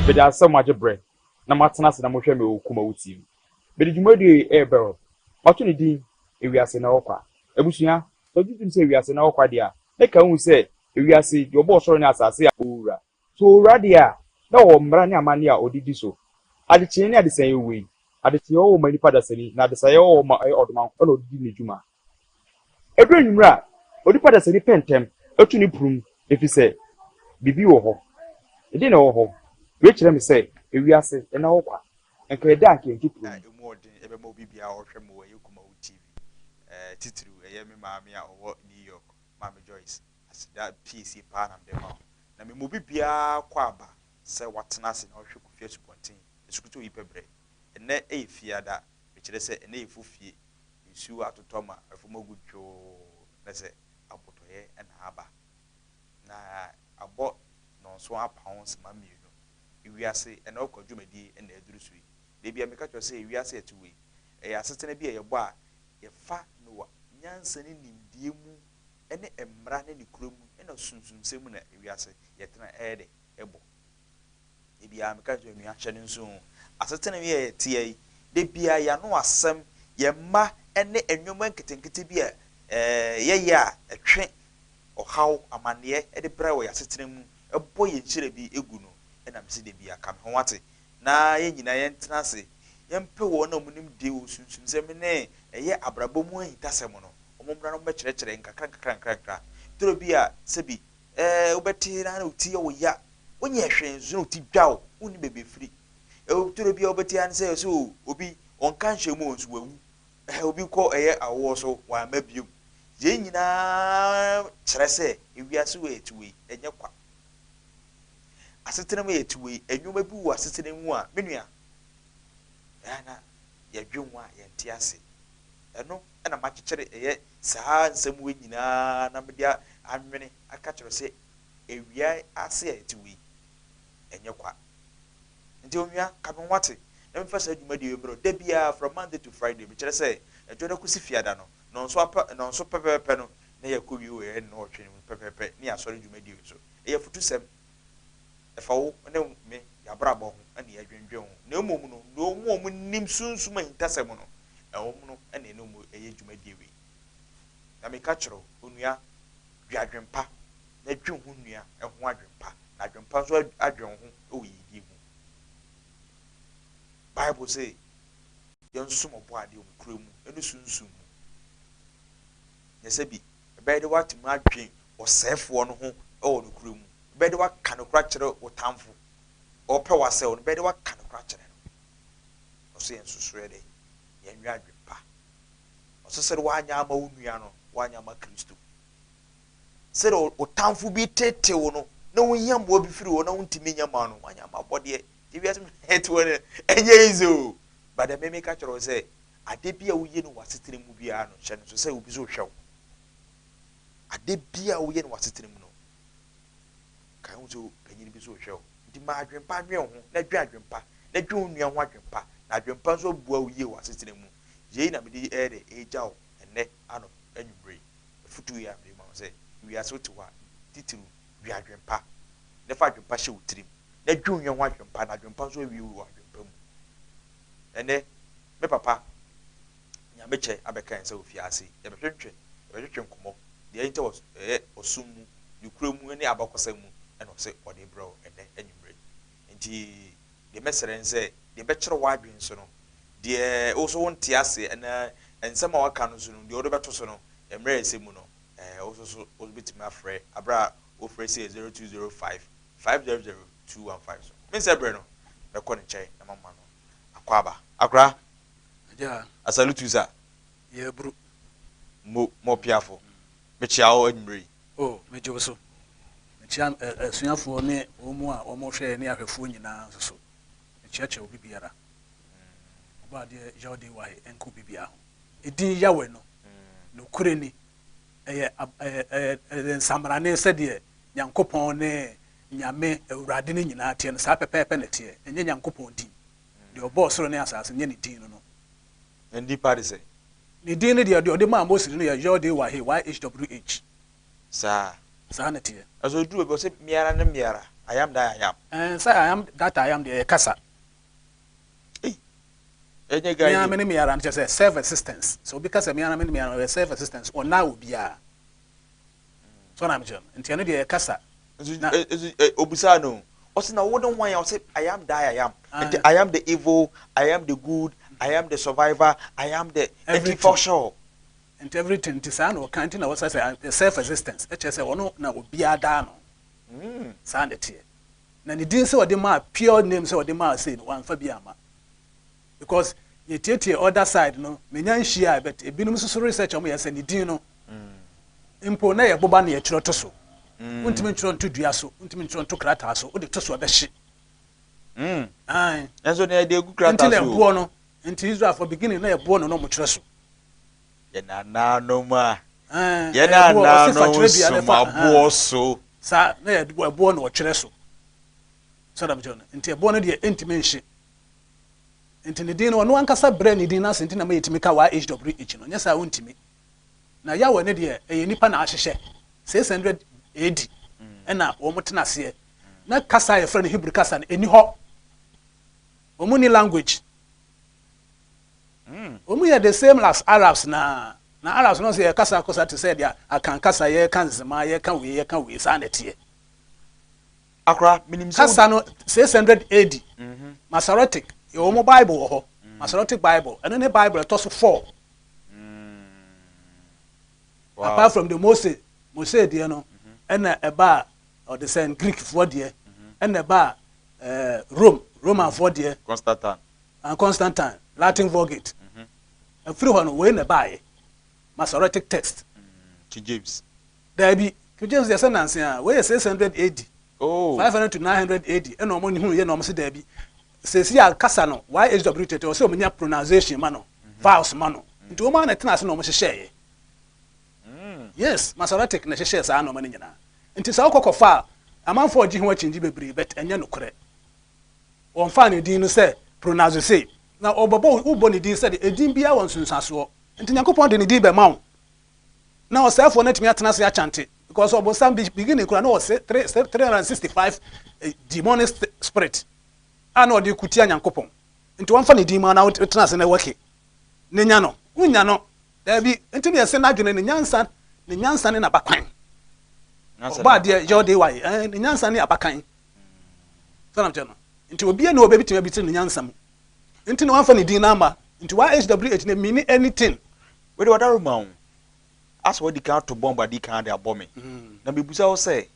But there are so much bread. Na matana se na mohwe me KUMAWOOD TV. But the jumadi e bero. Oto ne din Ewiase na okwa. Ebusua, so did say Ewiase na okwa dia. Make hu say Ewiase your boss sorry na asase a owura. So owura dia na wo mra ne amane a odidi so. Adechie ne adesan ewe. Adechie wo manipa dasani na adesan wo ma odman ko na odidi ne djuma. Edru nwura odipa dasani pentem etu ne prum efise bibi wo ho. Edi na wo ho. We kire me say Ewiase na okwa. Enka eda ke nkipu. Emodin ebe mo bibia ohwe mo ye KUMAWOOD TV. Titru eye me maami a owo New York, Mama Joyce. Asida PC pa na mdema. Na me mo bibia kwa aba se watena se na ohwe ku fie supontin. Esukutu yipebre. Ene efiada me kire se ene efufie. Isu atotoma afumogudwo na se abotoye na aba. Na abo no so apawon se mamienu. Ewiase ena okwadwumadi ena edurusui. Debi ameka cho se Ewiase etuwe. Asetena bi ye bo a ye fa no wa nyansa ne nimdie mu ene emra ne nikromu ena sunsunsemu na Ewiase yetena ede ebo. Debi ameka cho nua hye ne nso asetena bi ye tie debi ya no asem ye ma ene enwoma nketenkete bi a ye a etwe ohaw amane ede bra wo yasetena mu ebo ye nkyere bi egu no ena mse debi aka me ho wate na ye nyina ye ntena se ye mpe wo na munim de wo sunsunsem ne eye abrabo mu ahitasem no omomra no mekyerɛkyerɛ nkakra toro bi a sebi obeti na uti wo ya onye hwenzu no ti dwawo uni bebefiri toro bi a obeti an se so obi onka nhwemu onsu wawu obi kɔ eye awo so wa mabiom ye nyina kyerɛ se Ewiase wo etuwe enye kwa asetena mu etuwe enwuma bi wo asetena mu a menua na ya dwonwa ya ntiase eno na makyekere eye saa nsɛm we nyinaa na media anwene aka kyerɛ sɛ Ewiase etuwe enye kwa nti onua ka me wate na mfa sa adwuma de webro da bia from Monday to Friday me kyerɛ sɛ adwada kusi fiada no nso pepepe no na ya kowi we no otwe pepepe ni asɔre adwuma de so eye futusɛm efawo ne me ya brabo ho ane ya dwendwen ho na emom no no nim sunsum ahintasem no ɛwom no ane no mu eye dwumadie we na me ka kyerɛ onua dwadwempa na dwen ho nua ɛho adwempa na adwempa so adwen ho ɛwɔ yidi mu Bible say yɛnsom ɔbɔ ade o kura mu ɛno sunsum mu yɛsɛ bi ɛbɛyɛ de watem adwen ɔsɛefoɔ no ho ɛwɔ no kura mu bede wa kan kura kyerɛ otamfo ɔpɛ wasɛw no bede wa kan kura kyerɛ no ɔso yɛn susure de yɛn nwa adwempa ɔso sɛ wanya ama wo nua no wanya ama Kristo sɛ otamfo bi tetew no na wonyam wo bi firi wo na wontimi nyama no wanya ama bɔde Ewiase heto ne enye izo bada me ka kyerɛ sɛ ade bia wo ye no wasetene mu bia no hyɛ no so sɛ obi so hwɛw ade bia wo ye no wasetene mu no kan so panyini bi so hwɛw di ma adwempa nwe ho na dwa adwempa na dwa onua ho adwempa na adwempa so bua wo ye wasetene mu yei na me di de ejaw enne ano anwumre futu ya me ma sɛ Ewiase wote wa titiru dwa adwempa na fa adwempa hyɛ wutirim na dwa onua ho adwempa na adwempa so awie wo adwempa mu enne me papa nya me che abekan sɛ ofiase ya behwetwe nkomo de yente was osum mu nikura mu ne abakosa mu ɛna ɔsɛ ɔde bro ɛnɛ anwumre nti de mesere nse de bɛkyerɛ wadwen so no de also wonte ase ɛna nsɛm a waka no so no de ɔde bɛto so no emre ese mu no also so ɔbɛtumi afrɛ abra ofrɛ sɛ 0205 500 215 so me sɛ bre no bɛkɔ ne kyɛn na mama no akwa akra ja asalutu sa ye bru mo piafo me chiao anwumre oh me joso chia suafo ne omu a omo hwe ne ahwefo nyina so chiache obi biara oba de jode wahe enko bibia ho edin yawe no kure ni eye nsamrane se de nyankopon ne nyame awurade ne nyina tie no sa pepepe ne tie enye nyankopon din de obo soro ne asase nye ne din no ndi pare se ne din ne de ma Moses no ya jode wahe YHWH sa sanity as we do say miara na miara I am that I am and say I am that I am the kasa enye guy me many miara and just say self assistance so because me ana many miara self assistance or now bia so na me jam nti eno de kasa obisa no o say na wo don wan ya say I am that I am I am the evil I am the good I am the survivor I am the for sure and everything to say no can't na what say self existence e che say wono na obi ada no sanity na ni din say o de ma pure name say o de ma say no wan fa bi ama because ye tietie other side no menya nhia but ebinum so research am ye say ni din no impo na ye boba na ye tro to so untimi tro to dua so untimi tro to krata so o de to so be hye enso na de gu krata so until e bo no until Israel for beginning na ye bo no no mo tro so ye na no ma ye na no so ma bo so sa na ye bo no twere so so da mjo nti e bo no de entimi nhye nti ne din no no ankasa bre ne din na senti na ma yetimi ka YHWH no nya sa wontimi na ya wo ne de e nipa na ahyehye 600 AD ena wo mutena se na kasa ye friend Hebrew kasa eni ho wo mu ni language Omu ye the same as Arabs na Arabs no say kasa kosa to say dia akan kasa ye kan zema ye kan we sa na tie akra minim so kasa no 600 AD Masoretic your Bible ho Masoretic Bible and the Bible to so 4 wow. Apart from the Mose dia no and eba or the same Greek for dia and eba Roman for dia Constantine Latin Vulgate free one way na buy Masoretic text King James there be King James the sentence we 600 AD 500 to 900 AD and no money hu ye no say there be say see kasa no YHWH o say o menya pronunciation ma no vowels ma no nti o ma na tena se no mo hye yes Masoretic na hye sa no ma nyina nti sa okokofa amanfo ogi ho achinji bebre but enye no kore on fa ne din no say pronunciation na obobo ubo ni din said edin bia won sunsaso nti Nyankopon de ni din be ma wo na o sefo na timi atena se achante because obo sam begin kura na o 365 demonic spirit ana o de kutia Nyankopon nti won fa ni din ma na tena se na wake ne nya no unya no da bi nti ne se na dwene ne nyansa ne na bakwan oba de jode wai ne nyansa ne abakan sanam chano nti obi na obebi timi bi ne nyansa mu nti no anfa ni din namba nti YHWH na mean anything we do wadaru ma as what the can to bomb body can dey abome na me busa wo say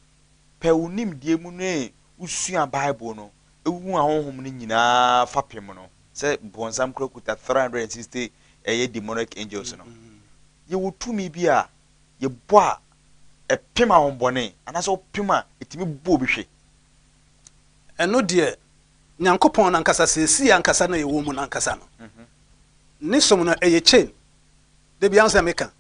pe unim die mu no usua Bible no ewu ahonhom no nyina fapem no say bonsam krokuta 360 demonic angels no ye wotumi bi a ye bo a epema honbone anaso opema etimi bo bi hwe eno de Nyankopon na nkasa sesi ankasa na yewo mu na nkasa no ne som no eye chain de bi ansa meka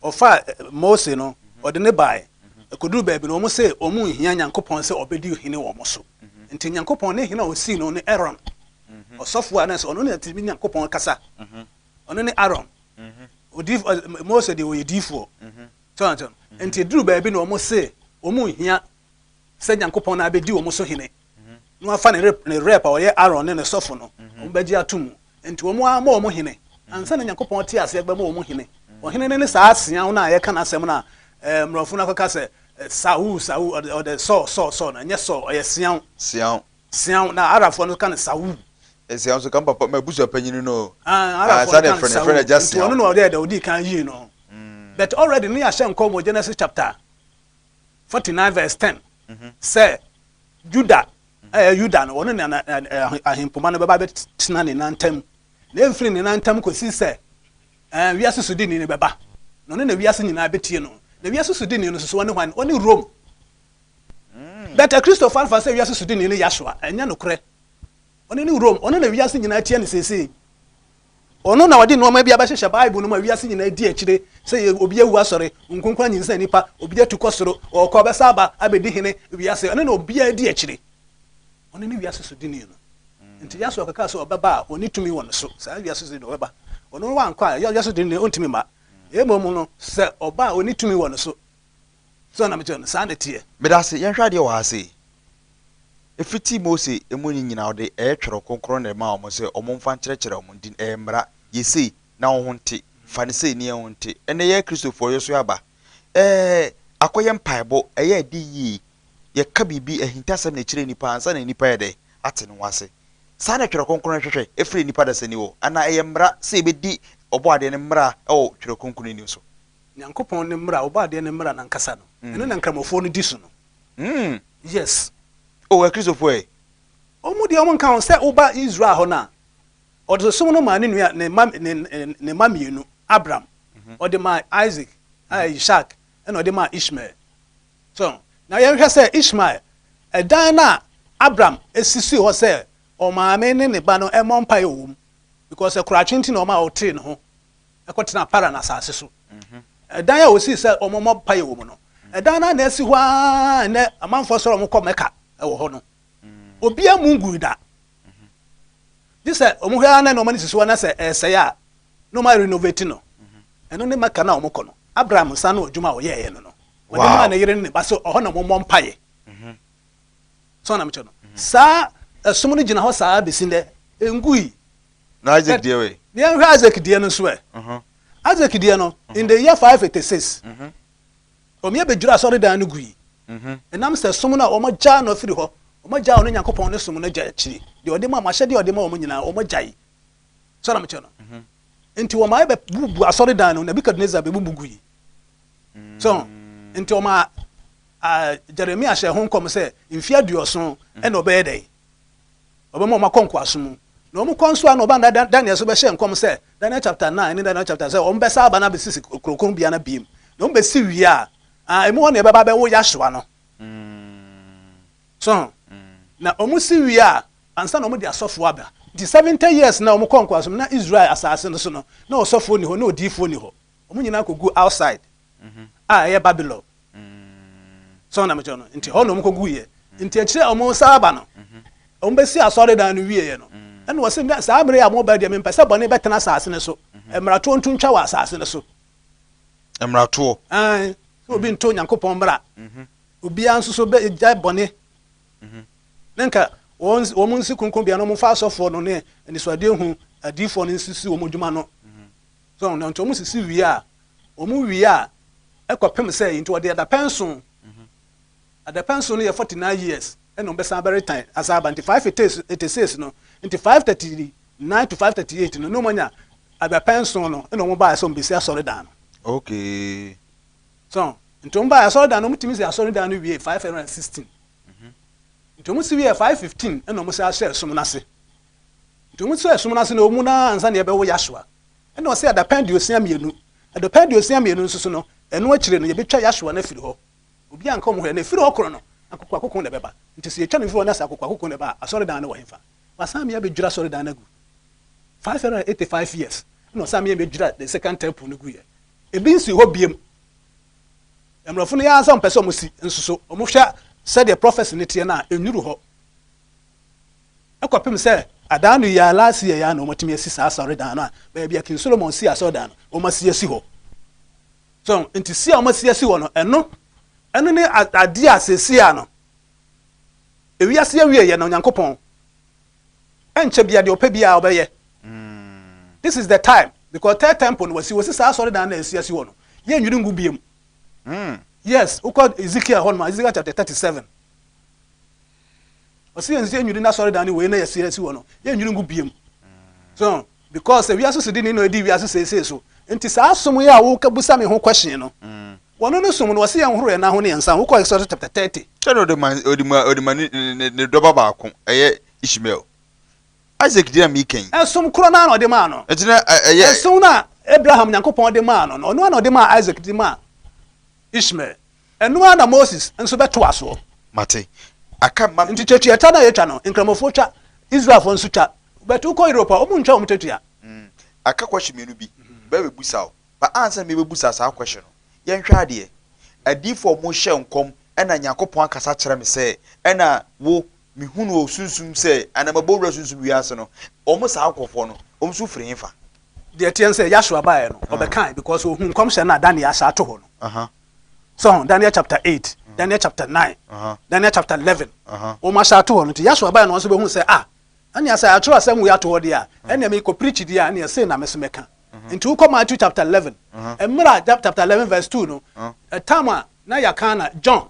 ofa Mose no ode ne bai ekodu ba bi no mo se omu hia Nyankopon se obedi hine wo mo so nti Nyankopon ne hina o si no ne Aaron osofo ana se ono ne timi Nyankopon kasa ono ne Aaron odi Mose de o yedifo tonton nti duru ba bi no mo se omu hia se Nyankopon na abedi wo mo so hine no afa ne rep or ye Aaron ne sofo no ombaji atum enti omo ama omo hene ansa na Nyankopon ti ase egba ma omo hene o hene ne saa asia na ye kana asem na mrofo na kaka se Saul or the so na nye so ye sian na Arafo no kana Saul sian so kan papa mabusu apanyini no Arafo no kana Saul just no no there odi kan yi no but already ne ahye nkom Genesis chapter 49 verse 10 say Judah Yuda no wono na ahimpoma no beba betina ne nantam na efri ne nantam kosi se wiase sudini ne beba no ne wiase nyina betie no na wiase sudini no so woni hwan oni Rome that Christopher fa se wiase sudini ne Yashua enya no kure oni ni Rome oni na wiase nyina tie ne sese ono na wadi no ma bia ba hyehyɛ Bible no ma wiase nyina di akire se obi awu asɔre nkonkwa nyinsa nipa obi atukɔ okɔ besa aba abedi hene wiase oni na obi adi akire oni ni wiase so dini no nti yaso kaka so obaba oni tumi won so sa wiase so obaba ono wa nkwa yaso dini ontumi ma emom no se oba oni tumi won so so na me tell sa na tie me da se yen hwa de wa se efiti Mose emu ni nyina ode twero konkron na ma omo se omo mfa nkyerɛkyerɛ omo din mra yesi na wo honte fa ne se ni honte ene ye Christopher yeso aba akoye mpaebo eye di yi ye ka bibi ahintasɛm na kyerɛ nipa ansa na nipa ye de ate no wase sa na twero konkron hwehwɛ efiri nipa da sani wo ana eye mra se ebedi obo ade ne mra twero konkron ni so Nyankopɔn ne mra oba ade ne mra na nkasa no eno na nkramofo no disu no yes o Christopher omu de omu nkan se oba Israel ho na odo so no ma ne nua ne mamienu Abraham ode ma Isaac Isaac and ode ma Ishmael so na ye hwɛ se Ishmael edan na Abraham esisi ho se o ma me ne ba no emompa ye wom because ekurachenti na o ma o tre ne ho ekotena para na asase so edan ya osi se o mo pa ye wom no edan na esi ho a ne amanfo so mo kɔ ewo ho no obia mungu da this omo hwa na no mani sisi na se ya no ma renovate no eno ne maka na omo no Abraham sa na odwuma o ye no no wode ma na yire ne ba so ho na mo mpaye so na me cho no sa esom no gina ho sa besinde engui na Isaac die we ne hwa Isaac die no so Isaac die no in the year 586 omi abedwura sorry dan no gui enam se som na omo ja no firi ho omo ja ono Nyankopɔn ne som no ja chiri de ode ma mahye de ode ma omo nyina omo jai so na me che no enti wo ma be bubu asori dan no Nebukadnezar be bubu gui so enti o ma Jeremia hye ho nkom se mfia duoso e na obe dey obe ma konko asom na omo konso a na oba Daniel so be hye nkom se Daniel chapter 9 ni Daniel chapter 7 omo be sa aba na be sisi krokron bia na biem na omo be si wi a emu ho na e be ba be wo yahwa no so na omo si wi a ansa na omo de asofo aba the 70 years na omo konko asom na Israel asase no so no na osofo ni ho na odifo ni ho omo nyina kogu outside ye Babylon so na me jono nti ho no omo kogu ye nti a kire omo sa aba no omo be si asore dan no wie ye no ene wo se sa abre ya mo ba de me pese bone betena asase ne so emrato ntuntwa wa asase ne so emrato so obi nto Nyankopɔn mra obi anso so be ja bone nenka won nsi kunkun bia no mo fa asofo no ne ni so ade hu adifo no nsisi wo modwuma no so no nto mo sisi wi a omo wi a ekopem say into the other pension at the pension no 49 years and no be very time as about 586 no into 539 to 538 no manya at the pension no no mo buy some be say sorry down okay so into mo buy sorry down no mutimi say sorry down no wi 516 into mo si wi 515 and no mo say share some na se into mo say some na se no mu na ansa na e be wo yashwa and no say at the pendio sia mienu at the pendio sia mienu nso no eno akire no ye betwa yashwa na firi ho obi anka mo ho na firi ho kro no akokko na beba nti se etwa no firi ho na sa akokko na ba asori dan na wo hemfa wasam ya bedwura asori dan na gu 585 years no sam ya bedwura the second temple no gu ye ebi nsi ho biem emrofo no ya ansam pese omo si nso so omo hwa said the prophecy ne tie na enuru ho akopem se adanu ya last year ya na omo timi asisa asori dan na ba bia kin Solomon si asori dan omo si asi ho so nti si omo si asi ho no eno ne ade asesi a no Ewiase awie ye na Nyankopɔn enche bia de opa bia obeye this is the time because third temple no wasi sa asori dan na asi asi ho no ye nwiri ngu biem yes ukod Ezekiel hon ma Ezekiel chapter 37 wasi enzi nwiri na asori dan we na asi asi ho no ye nwiri ngu biem so because Ewiase so di ni no edi Ewiase sese so nti sa asom ye a wo ka busa me ho question no wono no som no wasi yan horo ye na ho ne yansa wo ko Exodus chapter 30 chano de man ne doba ba ko eye Ishmael Isaac dia mi ken som kro na no de ma no etina eye som na Abraham Nyankopɔn de ma no no na de ma Isaac de ma Ishmael eno na Moses enso beto aso mate aka mam nti chetueta na ye twa no nkramofo twa Israel fo nso twa beto ko Europe o mu ntwa o mu chetua aka question menu bi ba be busa o ba answer me be busa sa question yen hwa de adifo mo hye nkom ena Nyankopɔn akasa kyerɛ me sɛ ena wo mihunu osunsum sɛ ana mabowura sunsum wiase no omo sa akofo no omo su firi nfa de tien sɛ Yashua bae no obekan because ohun nkom hye na Daniel asa to ho no So Daniel chapter 8, Daniel chapter 9, Daniel chapter 11. O ma sha to no Yashua ba no so be hu say ani asa a tro asem we ato dia ene me ko preach dia ani say na mesemeka into wo come Matthew chapter 11 emra chapter 11 verse 2 no tama na yakana John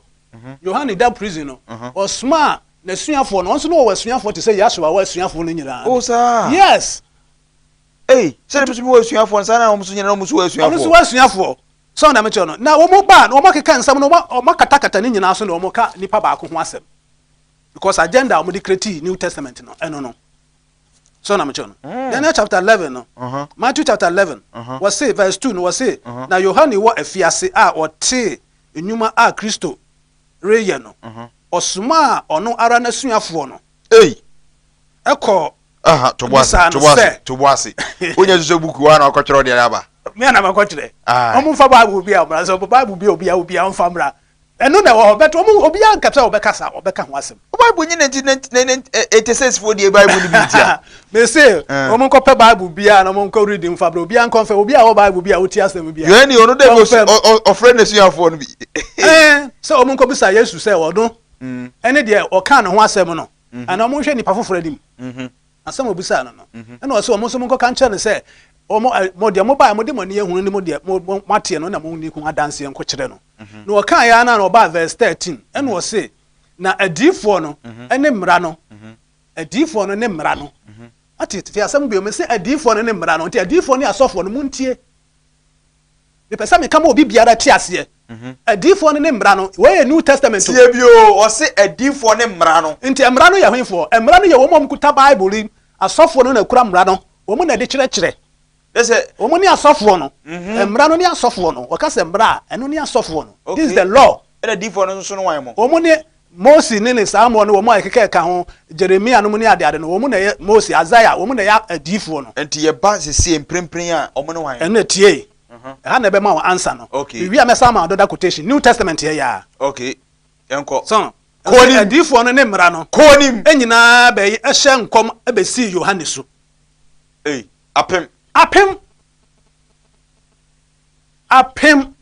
Yohane da prison no o smart na suafo no so no wa suafo to say Yashua wa suafo no nyira oh sir yes hey say me wa suafo nsa na mo so nyira mo so wa suafo no so wa suafo so na me che no na wo mo ba no mo keka nsam no mo katakata ni nyina so no mo ka nipa ba ko ho asem because agenda we create New Testament no no so na me che no Daniel chapter 11 no Matthew chapter 11 was say verse 2 no was say na Yohane wo afiase a ote enuma a Kristo reye no osuma ono ara na suafo no hey eko to boase onya so buku wa na okotwero de aba me na makotwere omo fa Bible bia omra so Bible bia obi amfa mra eno na wo beto omo obi ankata obekasa obeka ho asem Bible nyi 1986 for the Bible ni bitia me say omo ko pe Bible bia na omo ko read mfa bra obi ankonfa obi a wo Bible bia oti asem bia you any ono dey go friend na suafo no bi so omo ko bisa Yesu say odon ene de o kan ho asem no ana omo hwe nipa foforo dim asem obisa no no ena o so omo so mo ko kan kire say mo de mo ba mo de mo ne ehunu ni mo de mo mate no na mo ni ku adanse enko kire no no o kan ya na no ba verse 13 ena o say na adifo no ene mra no adifo no ne mra no ati ti asem bi o me say adifo no ne mra no ti adifo ne asofo no muntie be pesa me kama obi biara ti ase adifo no ne mra no we New Testament tie bi o say adifo ne mra no nti mra no ye hwefo mra no ye wo mom kuta Bible asofo no na kura mra no wo mo na de kire Ese omo ni asofo no emra no ni asofo no o ka se mra eno ni asofo no this is the law e difo no so no wan mo omo ni Moses ni Samuel no wo mo akeka ka ho Jeremia no mo ni ade no wo mo na ye Moses Isaiah wo mo na ya adifo no enti ye ba se emprempren a omo no wan eno tie ha na be ma answer no wi a mesa ma do quotation New Testament here ya okay enko so konim adifo no ne mra no konim enyina be ye ehye nkom e be si Yohane so apem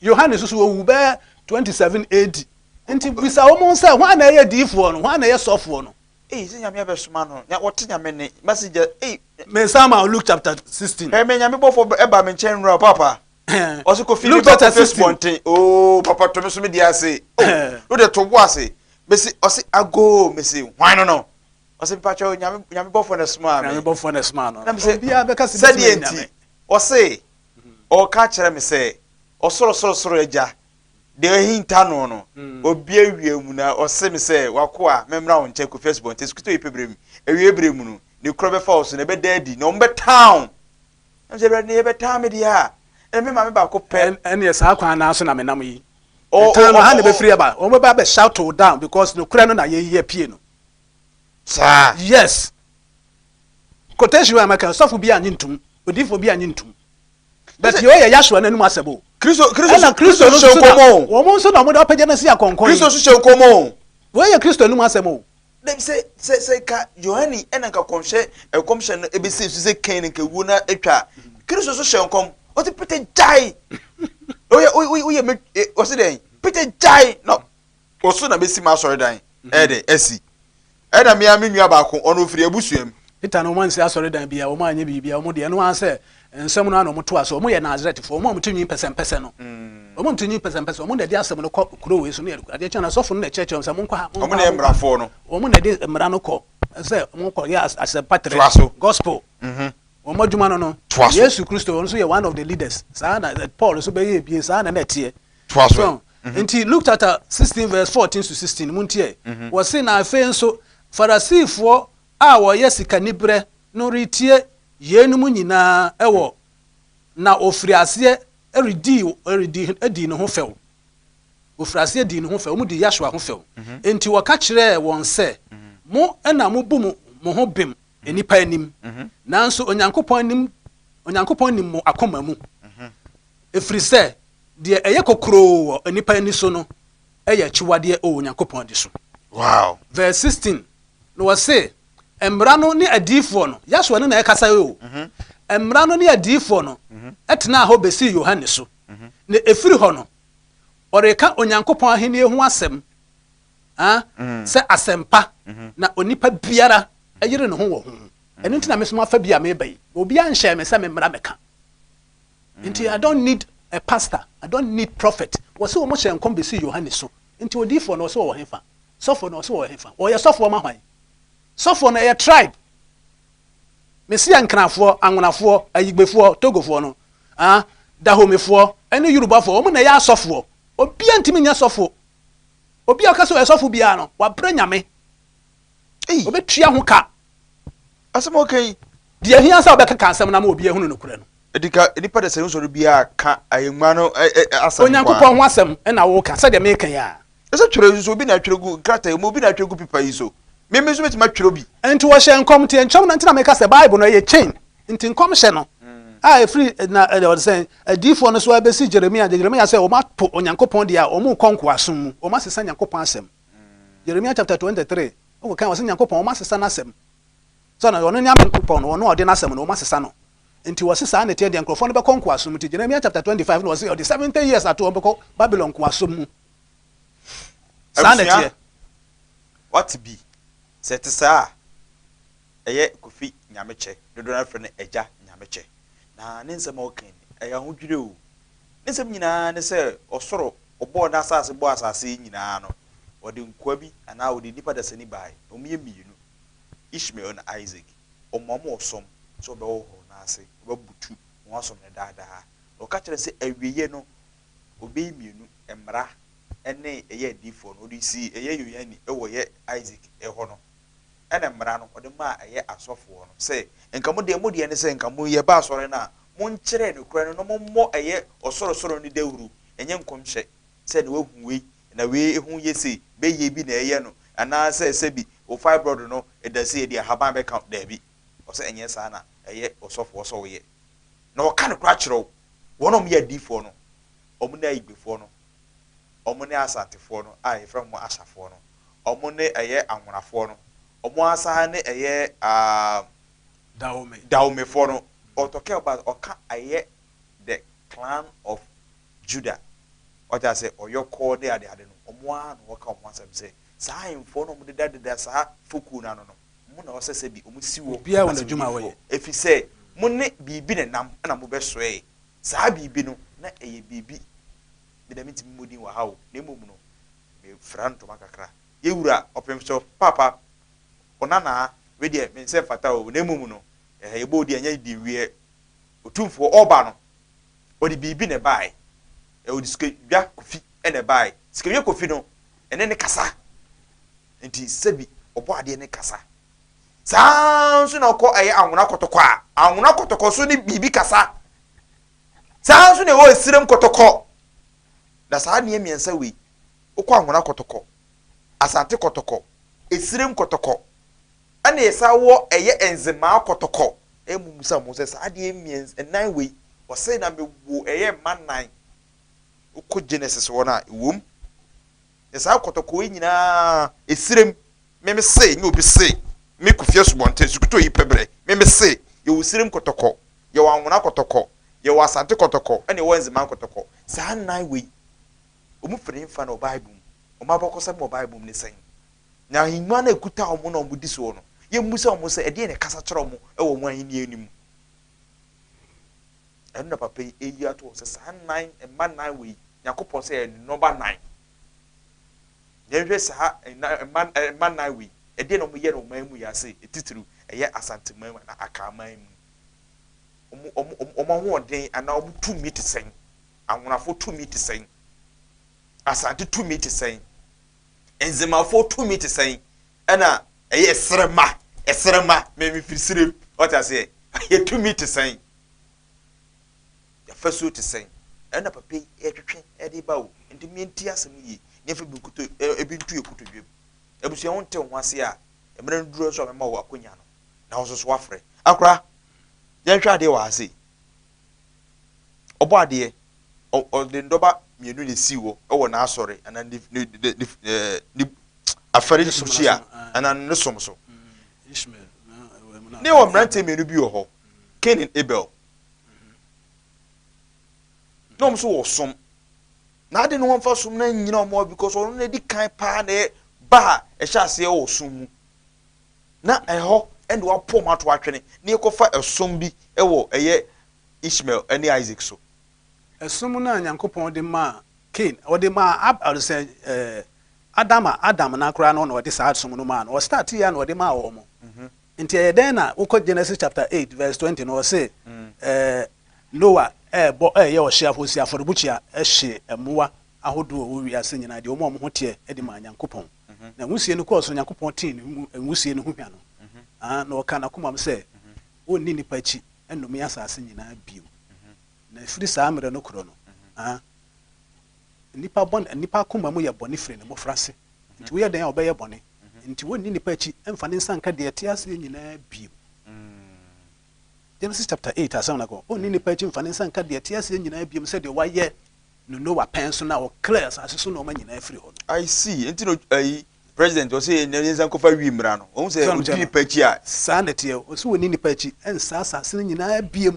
Yohane so wo be 27 AD enti bisa wo mon say hwan na ye difo no hwan na ye sofo no se nyame abesoma no nya wote nyame ne message me sama Luke chapter 16 me nyame bofo eba me nchen nra papa oso ko Luke chapter 16 oh papa to me so me dia say oh de to bo ase me say osi ago me say hwan no osi pacho nyame bofo na sma me nyame bofo na sma no na me say bia be ka se nyame osi o ka kire me say osoro eja de hinta no obi awie mu na ose me say wako a memra won check Facebook te skuto ipebrem awie brem no ne kro be false na be daddy na ombe town na je be be town me dia e me ma me ba ko pe ene sa kwa na so na me nam yi town ha ne be free ba o be be shout down because no kura no na ye pie no sir yes quotation wa maka sofu bi anyintum odifo bi anyintum but yo ye Yashua na num asebo Kristo no so komo wo mo so na mo da pagya na si akonkon Kristo so che komo wo ye Kristo num asebo dem say ka Yohane ena ka konhwe ekomhwe no ebesi so say kan nka wu na etwa Kristo so hwe nkom o ti pete jai oye me o se den pete jai no o so na besi ma sori dan de esi ena me nua ba ko ono firi abusuam Peter no man si asori dan bia wo ma anya bibia wo de no an say nsem no mo to aso mo ye Nazareth fo mo mutumi pese no mo mutumi pese mo de di asem no kuro we so no ade chana so fo no church so mo nkwa mo na emra fo no mo na de emra no ko say mo ko ya as a patron gospel wo mo djuma no Jesus Christ so ye one of the leaders sa na Paul so be ye bie sa na tie so nti Luke chapter 16 verse 14 to 16 muntie wo say na afen so Farisifo a wo ye sikanibre no ritie yenum nyina ewo na ofriase edi ne ho few ofriase edi ne ho few mu di Yashua ho few enti waka kire won se mo na mo bu mo ho bem enipa anim nanso onyankopon nim mo akoma mu efri se de eye kokro enipa ani so no eye chiwade o onyankopon di so wow verse 16 no was say emra no ni adifo no Yashua no na ekasa yo emra no ni adifo no etna ho besi Yohane so na efiri ho no Oreka onyankopon ahene ho asem. Se asempa na onipa biara ayire ne ho wo ho. Eno ntina me so afa bia me bai. Obi anhye me se me mra meka. Nti I don't need a pastor. I don't need prophet. Wose wo mo hye nkom besi Yohane so. Nti odifo no so wo hefa. Sofo no so wo hefa. O ye sofo ma hwan. Sofo no ye tribe. Mesia nkrafo, anwonafo, ayigbefo, togofo no. Dahomefo, ene Yorubafo, omo na ye asofo. Obi antimi nya sofo. Obi akaso esofo bia no, wa bra nyame. Obetua ho ka. Asem okay. Dia hia sa obeka asem na ma obi ehunu no kure no. Edika enipa de senu so bia ka ayenwa no asem. Onyankopon ho asem na wo ka, se de me kan ya. Ese twere so obi na twere krata mo obi na twere pipa yi so. Me so betima twere obi. Enti wo hye nkom te nchom na ntina me ka se Bible no ye chain. Enti nkom hye no. Free na what say adifo no so abesi Jeremiah say o ma to onyankopon dia o mu konko asum mu o ma sesa nyankopon asem. Jeremiah chapter 23 o kan o se nyankopon o ma sesa na asem. So na ono nyame nyankopon no ono ode na asem no o ma sesa no. Enti wo sesa na tie de nkrofo no be konko asum ti Jeremiah chapter 25 no say o de 70 years ato obeko Babylon ko asum mu. Sa na tie what be set sa eye kofi nyameche dodo na frɛ no eja nyameche na ne nsɛm a ɔkan ɛyɛ ho dwire o ne nsɛm nyinaa ne sɛ ɔsoro ɔbɔ na asase bɔ asase nyinaa no ɔde nkoa bi anaa ɔde nipa dasani bae ɔmyɛ mmienu Ishmael na Isaac ɔmamo ɔsom sɛ ɔbɛwɔ hɔ na ase ɔbɛbutu wɔn asom ne daadaa ɔka kyerɛ sɛ awieye no ɔbɛyi mmienu mmara ɛne ɛyɛ adifo no ɔde si ɛyɛ yoyani ɛwɔ yɛ Isaac ɛhɔ no ɛna mmara no ɔde ma ɛyɛ asɔfoɔ no sɛ nka mo deɛ ne sɛ nka mo yɛ ba asɔre na mo nkyerɛ no kura no mo mmɔ ɛyɛ ɔsorosoro ne dawuru ɛnyɛ nkɔmhyɛ sɛ ne wahu wei na wei ehu yɛ se bɛyɛ bi na ɛyɛ no anaa sɛ bi o fibroid no ɛdase ɛde ahaban bɛka daabi ɔsɛ ɛnyɛ saa na ɛyɛ ɔsɔfoɔ sɛ ɔyɛ na ɔka no kura kyerɛw wɔn yɛ adifoɔ no ɔmo ne ayigbefoɔ no ɔmo ne asantefoɔ no a yɛfrɛ mo asafoɔ no ɔmo ne ɛyɛ anwonafoɔ no ɔmo asa ne ɛyɛ Dahomefo no or talking about oka aye the clan of Judah or just say or your call there the no omo no waka omo asem say saa info no mo de saa foku na no mo na ose se bi omo siwo bia won adwuma we efi say mo ne bibi ne nam na mo be soe saa bibi no na eye bibi de dem ntimi modin wa hawo na emom no me franto makakra yewura opem so papa onana we de me se fata o na emom no ebo di anya di wie otumfo oba no odi bibi ne bai odi skedwa kofi ene bai skedwa kofi no ene ne kasa nti sebi obo ade ne kasa sanso na okọ aye anwona kotokọ a anwona kotokọ so ni bibi kasa sanso ne wo esirem kotokọ da saa ne miensa we okọ anwona kotokọ asante kotokọ esirem kotokọ ana esa wo eye enzema kotokọ emumusa mo se saa de miens enan we o se na me wo eye manan ukọ Genesis wona ewom esa kotokọ nyina esirem me se nyi obi se me kufie subonte sukuto yi pebre me se ye wo sirem kotokọ ye wo anwona kotokọ ye wo asante kotokọ ana wo enzema kotokọ saa nan we omu fere mfa no Bible o ma bokọ se mo Bible ne sen na hinwa na ekuta omo na omo di so no ye musa omo se ede ne kasa kyerɛ omo e wo mo ahini anim ɛno na papa eyi ato se saa nan emma nan we yakopɔ se number 9 ye hwɛ saa emma nan we ede no mo ye no man mu ya se etitiru ɛyɛ asanteman na akaman mu omo ho ɔden ana omo tumi te sen anwonafo tumi te sen asante tumi te sen enzemafo tumi te sen ɛna ɛyɛ esrema me firisire ɔta se ɛyɛ tumi te sen ya faso te sen ɛna papa ɛtwetwe ɛde bawo nti mienti asem yi nyefa bi kuto ebi ntu ekuto dwem ebusua wonte ho ase a emre nduro so mema wo akonya no na wo so wafre akora yɛhwɛ ade wa ase ɔbɔ ade ɔde ndoba mienu ne siwo ɛwɔ na asɔre ana ni afari sushia ana ne somso Ishmael ne wo mrante mienu bi wɔ hɔ Cain and Abel no mso wɔ som na de no one for some na nyina mo because ono na di kan pa na ba e hya ase o sum na eho and wa pom ato atwene na ekofa esom bi ewo eye Ishmael any Isaac so esom na Nyankopon de ma Cain o de ma Adam na akora no na o de sa som no ma no o start ya na o de ma wo mo nti e den na wo Genesis chapter 8 verse 20 no say Noah bo ye o hia fosi aforobuchia hye emoa ahodo o wiase nyina de o mo ho te e de ma Nyankopon na nwusie no course Nyankopon tin nwusie no ho hwa no na o kana komam say onni nipa chi enome asase nyina bio na firi saa mere no kro no nipa koma mu ye bone firi ne mofrase nti wo ye den obeye bone nti wonni nipa chi emfa ne nsanka de ate ase nyina bio Genesis chapter 8 asana ko onni nipa chi emfa ne nsanka de ate ase nyina bio se de waye no Noah penso na o class aseso no ma nyina firi ho I see nti no president o say ne nsanko fa wi mra no o say onni nipa chi a saa nete o so wonni nipa chi ensa asase nyina bio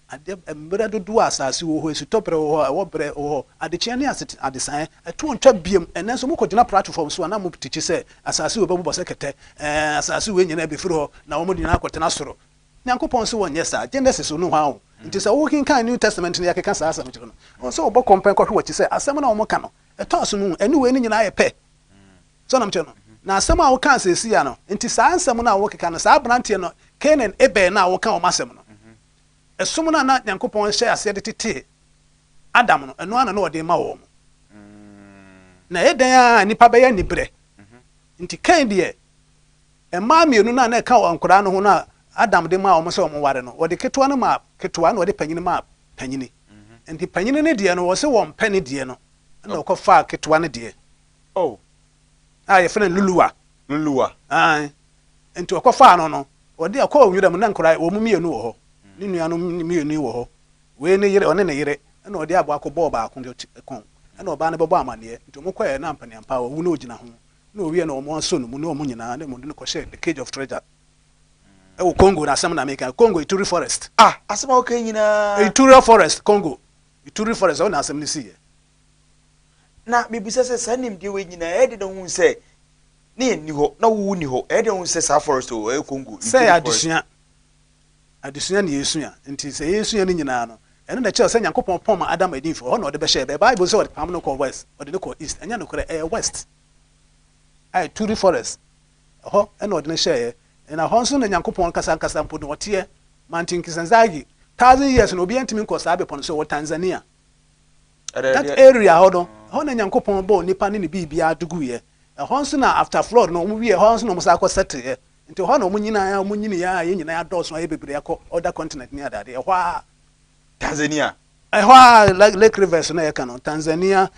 ade mbra dodo asase wo ho esutopre wo bre wo ade chiane asete ade san eto ntwa biem enenso mo kodina platform so na mo pitichi se asase wo babu bose kete asase wo nyina be firi ho na wo mo dina akotena soro Nyankopon so wonye sa Genesis no ho nti se wo kin kan New Testament ne yakeka sa asam chiro no so obo kompen kwhwe wachi se asem na wo mo ka no eto aso no eni we ni nyina ye pe so na mchiro na asem a wo kan se si ya no nti sa ansem na wo keka no sa brante no Canaan ebe na wo kan wo masem no esom na Nyankopon hye ase de tete Adam no eno ana na ode ma wo mo na edan a nipa be ya nibre nti kan de ema mienu na ka wankora no ho na Adam de ma wo mo se wo mo ware no ode ketwa no ma ketwa na ode panyini ma panyini nti panyini ne de no wo se wo mpa ne de no na wo fa ketwa ne de oh ye fena luluwa nti wo fa no ode akọ nwuram na nkora wo mu mienu wo ho ni nuanu mienu wo ho we ne yire one ne yire na ode abo akọ ba akọ de kon na oba ne bebo amane nti mo kwaye na mpani ampa wo na ogina ho na owie na omo so no mu na omo nyina na mo de ko share the cage of treasure e Congo na asem na America Congo Ituri forest asem o kan nyina Ituri forest Congo Ituri forest o na asem ni siye na bibisa se sanim de we nyina e de hu se ne ni ho na wo ni ho e de hu se sa forest o e Congo say adesua ne yesua nti se yesua ni nyina no eno na che se Nyankopon pom Adam adin fo ho na ode be share be Bible say ode pam no ko west ode no ko east anya no kore west Ituri forest ho eno ode no share na ho nso na Nyankopon kasa mpo no ote mantin kisanzagi 1000 years no obi antimi nko sa be pon so wo Tanzania that area ho na Nyankopon bo nipa ne bibia adugu ye ho nso na after flood no omo wie ho nso no mo sa ko settle ye nti ho na omo nyina ya ye nyina ya dose ye bebere akọ other continent ni adade ho Tanzania ho Lake Rivers na ye kano Tanzania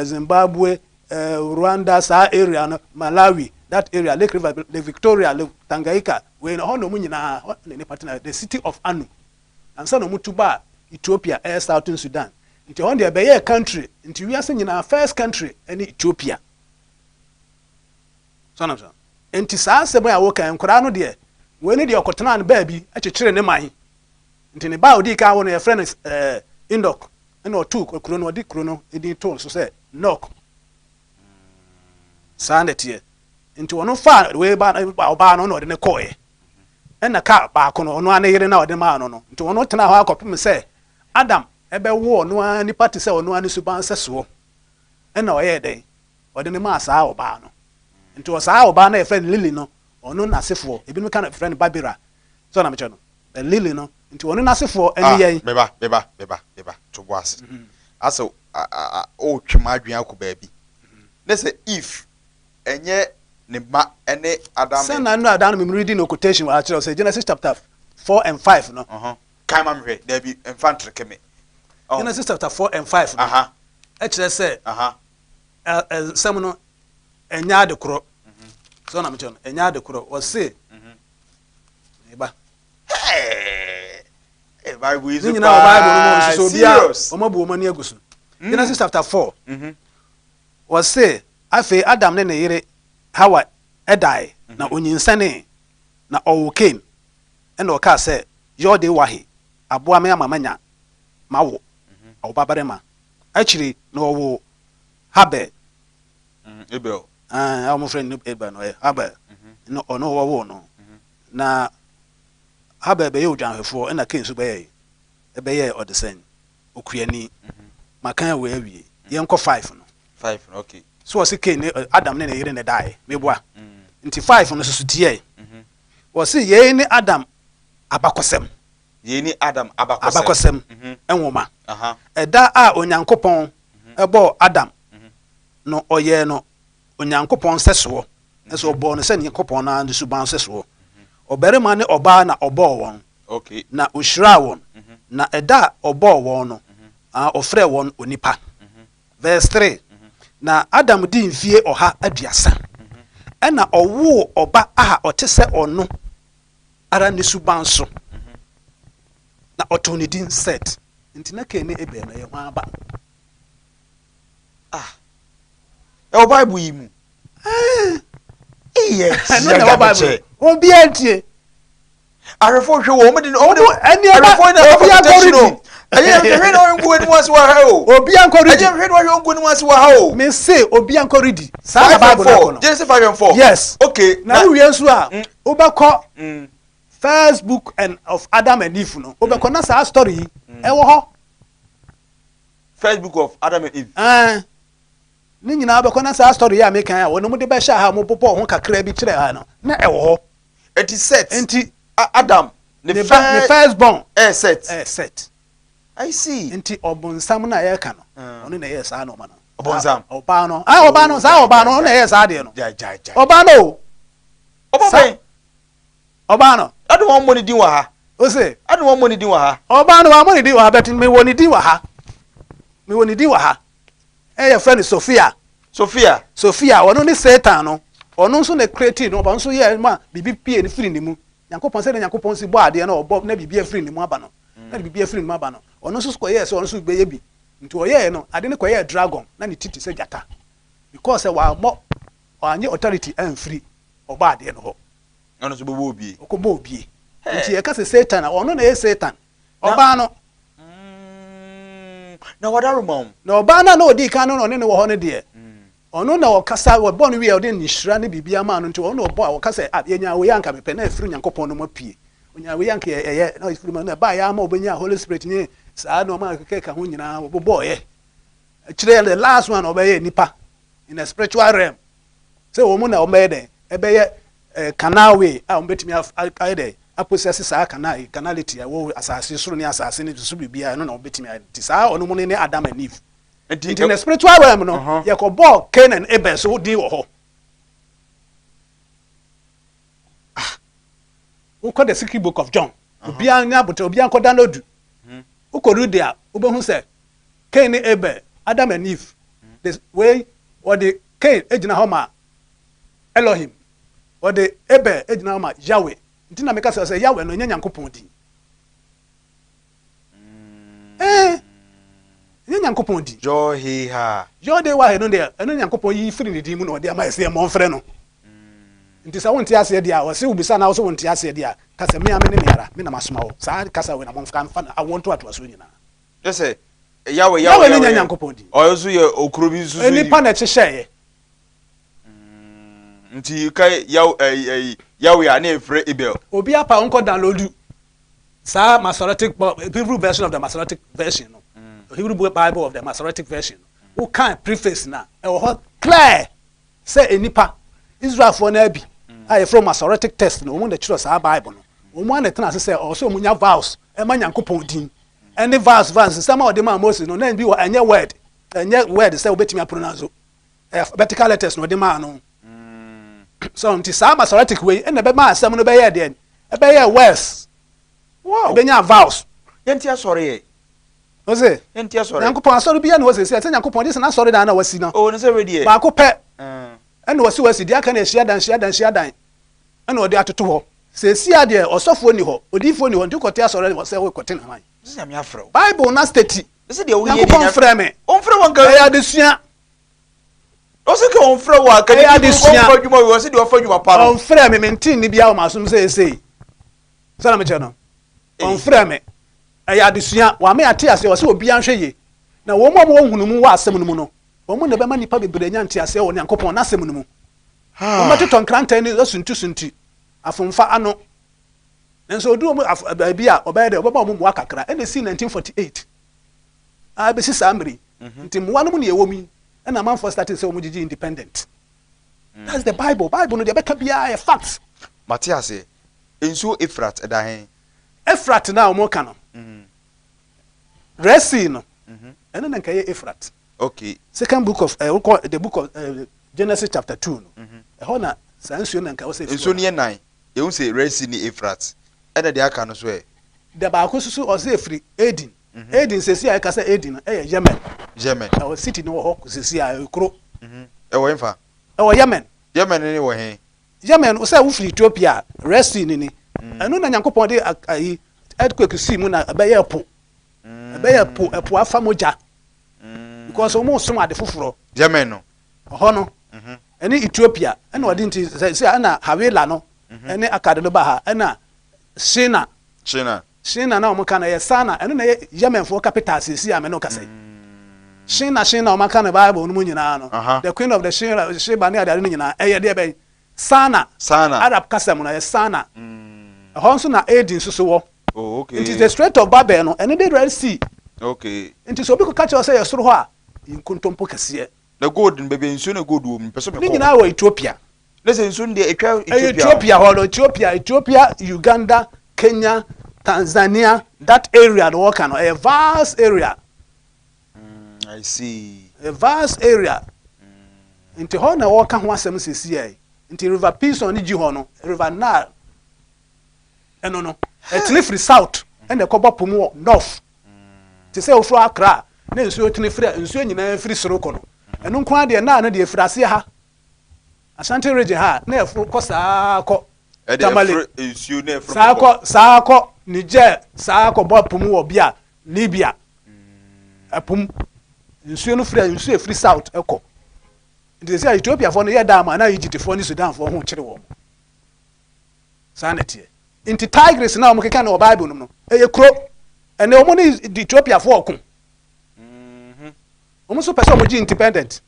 Zimbabwe Rwanda sa area no Malawi that area Lake River Lake Victoria Lake Tanganyika we ho na omo nyina ne partner the city of Anu and so no mutuba Ethiopia Southern Sudan nti ho de be ye country nti Ewiase nyina first country any Ethiopia so na so nti saa sebo ya wo kan nkora no de we ne de okotena no ba bi akekere ne man nti ne ba odi ka wo no ye friend Indok na otu kuro no odi kuro no edi to so say knock saa netie nti wono fa we ba no ode ne koye na ka ba ko no ana yire na ode ma no nti wono tena ho akopem say Adam ebe wo no ani party say wono ani suban seso na oye den ode ne ma saa oba no nti o saa oba na e friend Lily no ono na sefo ebi no kind of friend Babira so na me che no Lily no nti ono na sefo eni yen beba to boas aso o twema adwen akoba bi na say if enye ne ma ene Adam say na no Adam me reading no quotation wa actually say Genesis chapter 4 and 5 no kai ma me there be infantry keme Genesis chapter 4 and 5 no e kire say some no enya de kro so na me che no enya de kro o say eba Bible is Bible no so bia o mabu o mani agusu Genesis chapter 4 was say afi Adam ne ne yire Hawa edai na onyinsane na owo Cain ena o ka say yode wahi aboa me amamanya mawo o babarema actually no wo Habe Ebel. I'm friend Eba no Habe no ono wo no na Habe be yo dwan hwefo na ken so be ye or the same okuani makan we awie yenko 5 no 5 okay so was ken Adam ne yire ne dai meboa nti 5 no so tie was ye ni Adam abakosem ye ni Adam abakosem enwoma eda a onyankopon ebo Adam no oye no onyankopon seso eso obo no se nyankopon na ndu ban seso oberema ne oba na obo won okay na ohyira won na eda obo won no ofre won onipa verse 3 na Adam di mfie oha aduasa ena owo oba a otese ono ara ne suban so na otoni din set ntina ke ne ebe na ye ho aba e Bible yi mu yes no na Bible obi antie arefo hwe wo omde ani arefo na obi agoridi aye hwe na ongu eni wase wa ha o obi ankoridi aye hwe na ongu eni wase wa ha o me say obi ankoridi sa na Bible na kono Genesis 5:4 yes okay na we nso a obekọ first book and of Adam and Eve no obekọ na sa story e wo ho first book of Adam and Eve ni nyina obekọ na sa story ya mekan ya wono mu de be sha ha mo popo ho kakra bi kire ha no na e wo ho it is set enti Adam the first born set I see enti obonsam na ye ka no ono na ye sa no ma no obonsam oba no oba no sa oba no na ye sa de no ja oba no oba no adu won money din wa ha o se adu won money din wa ha oba no wa money din wa ha bet me woni din wa ha me woni din wa ha your friend Sophia wono ni Satan no ono nso na create no ba nso ye ma bibi pie ni free ni mu Yankopon se na Yankopon si bo ade na obo na bibi free ni mu aba no na bibi free ni mu aba no ono nso ko ye se ono nso be ye bi nti oye no ade ne ko ye dragon na ni titi se jata because wa mo anye authority and free oba ade no ho ono so bo obie okobo obie nti ye ka se Satan ono na ye Satan oba no na wadaru mom na oba na odi kan no ne wo ho ne de ono na okasa wo bon wi ode nhyira ne bibia ma no nti ono obo a okasa yenya we yanka mepe na afiri Nyankopon no mapie onya we yanka ye na afiri ma na ba ya ma obenya Holy Spirit ni saa no ma keka ho nyina obobo ye kire the last one obeye nipa in a spiritual realm say wo mu na o mede ebeye canal way a ombetimi aide aposese saa canality a wo asase soro ni asase ni so bibia no na obetimi ti saa ono mu ne Adam and Eve in the spiritual realm no ye ko ball Cain and Abel so di wo ho we call the secret book of John obi anya but obi anko download we ko read there we be hu say Cain and Abel Adam and Eve this way or the Cain ejina ho ma Elohim or the Abel ejina ho ma Yahweh ntina meka say Yahweh no nya Nyankopon di Nyankopon di joy he ha joy de wa he no de eno Nyankopon yi firi ne di mu no de ama ese mo mfre no nti sa wonti ase dia o se ubisa na o se wonti ase dia ka se me ame ne yara me na masoma wo sa ka sa we na mo mfka mfa na awonto ato so nyina ese Yahweh ne Nyankopon di o so ye okuro bi susu eni pa na chehye nti kai Yahweh ana efre Abel obi apa onko download sa Masoretic Hebrew version of the Masoretic version no Hebrew Bible of the Masoretic version who can preface na e wo clear say enipa Israel for na bi I from Masoretic text no mo na chiro sa Bible no o mo na tena say o so mo nya vows e ma Nyankopon din any verse some of them Moses no na bi wo anya word say obetimi pronounce vertical letters no de ma no so nti sa Masoretic way e na be ma asem no be ye de e be ye words wow be nya vows yenti asore o se yenti asore Nyankopon asore bia na o se Nyankopon dis na asore da na wasi no o no se ready ba ko pe ene wasi dia ka na ehia dan ene o de atoto ho se si ade osofo ni ho odifo ni ho nti kote asore ni se we kote na man se ya me afro Bible na state se de wo ye Nyankopon frɛ me on frɛ won ka ya de sua o se ke on frɛ wa ka ya de sua on frɛ dwuma wo se de o frɛ dwuma pa no on frɛ me mentin ni bia o masum se sana me che no on frɛ me ya de sua wa me ate ase o se obi anhwɛ ye na wo mo hunu mu wa asem no mu no wo mo na be ma nipa bebre nya nte ase wo Nyankopon na asem no mu wo ma teton kranta ni asunti afomfa ano nso odu mu bi a obaye de obaba mu akakra ene si 1948 be si samri nti mu wanu mu ne ewo mi na man for starting say wo gigi independent. That's the Bible no de be ka bia e facts. Matthias enso Efrat edahen Efrat na omo ka no Resi no ene na nkaye Efrat. Okay. Second book of the book of Genesis chapter 2 no ho na sansuo na nka wo say enso ne nan ehun say Resi ni Efrat ene de aka no so the ba ko susu o say free Eden Eden sesi a ka say Eden Yemen our city no ho sesi a kro wo enfa Yemen ni wo he Yemen o say wo free Ethiopia Resi ni enu na Nyankopon de ayi earthquake si mu na abaye epo afamoja because omo som ade foforo Yemen no ho no eni Ethiopia ena odi nti say ana Hawela no eni akade no ba ha ena Shina na omo kana ye sana enu na Yemen for capital sisi ame no kase Shina omo kana Bible no mu nyina no the queen of the Sheba ne ade no nyina eye de be sana Arab kasam na ye sana ho nso na Eden so wo okay it is the Strait of Babel no ene the Red Sea okay nti so bi ko catch say ye soro ho a inkontompo kase the golden baby nso na gold wo mpeso me ko ni nyina wo Ethiopia listen nso de etwa Ethiopia Uganda Kenya Tanzania that area the work no a vast area I see a vast area nti ho na work ho asem sesi ai nti River Pison ni gi ho no River Nile eno no etini free south and the kobo pomu north ti say ofro Accra na nsuo tini free nsuo nyina free soroko no eno nkwa de na de frase ha Ashanti region ha na efro ko saa ko tamale nsuo na efro saa ko Niger saa ko bo pomu wo bia Libya apum nsuo no free nsuo free south eko nti say Ethiopia for no ye dama na Egypt for ni Sudan for ho kire wo sanity inti Tigris na omukeka na Bible no eye kro ene omo ni Ethiopia for okun omo so person omo gi independent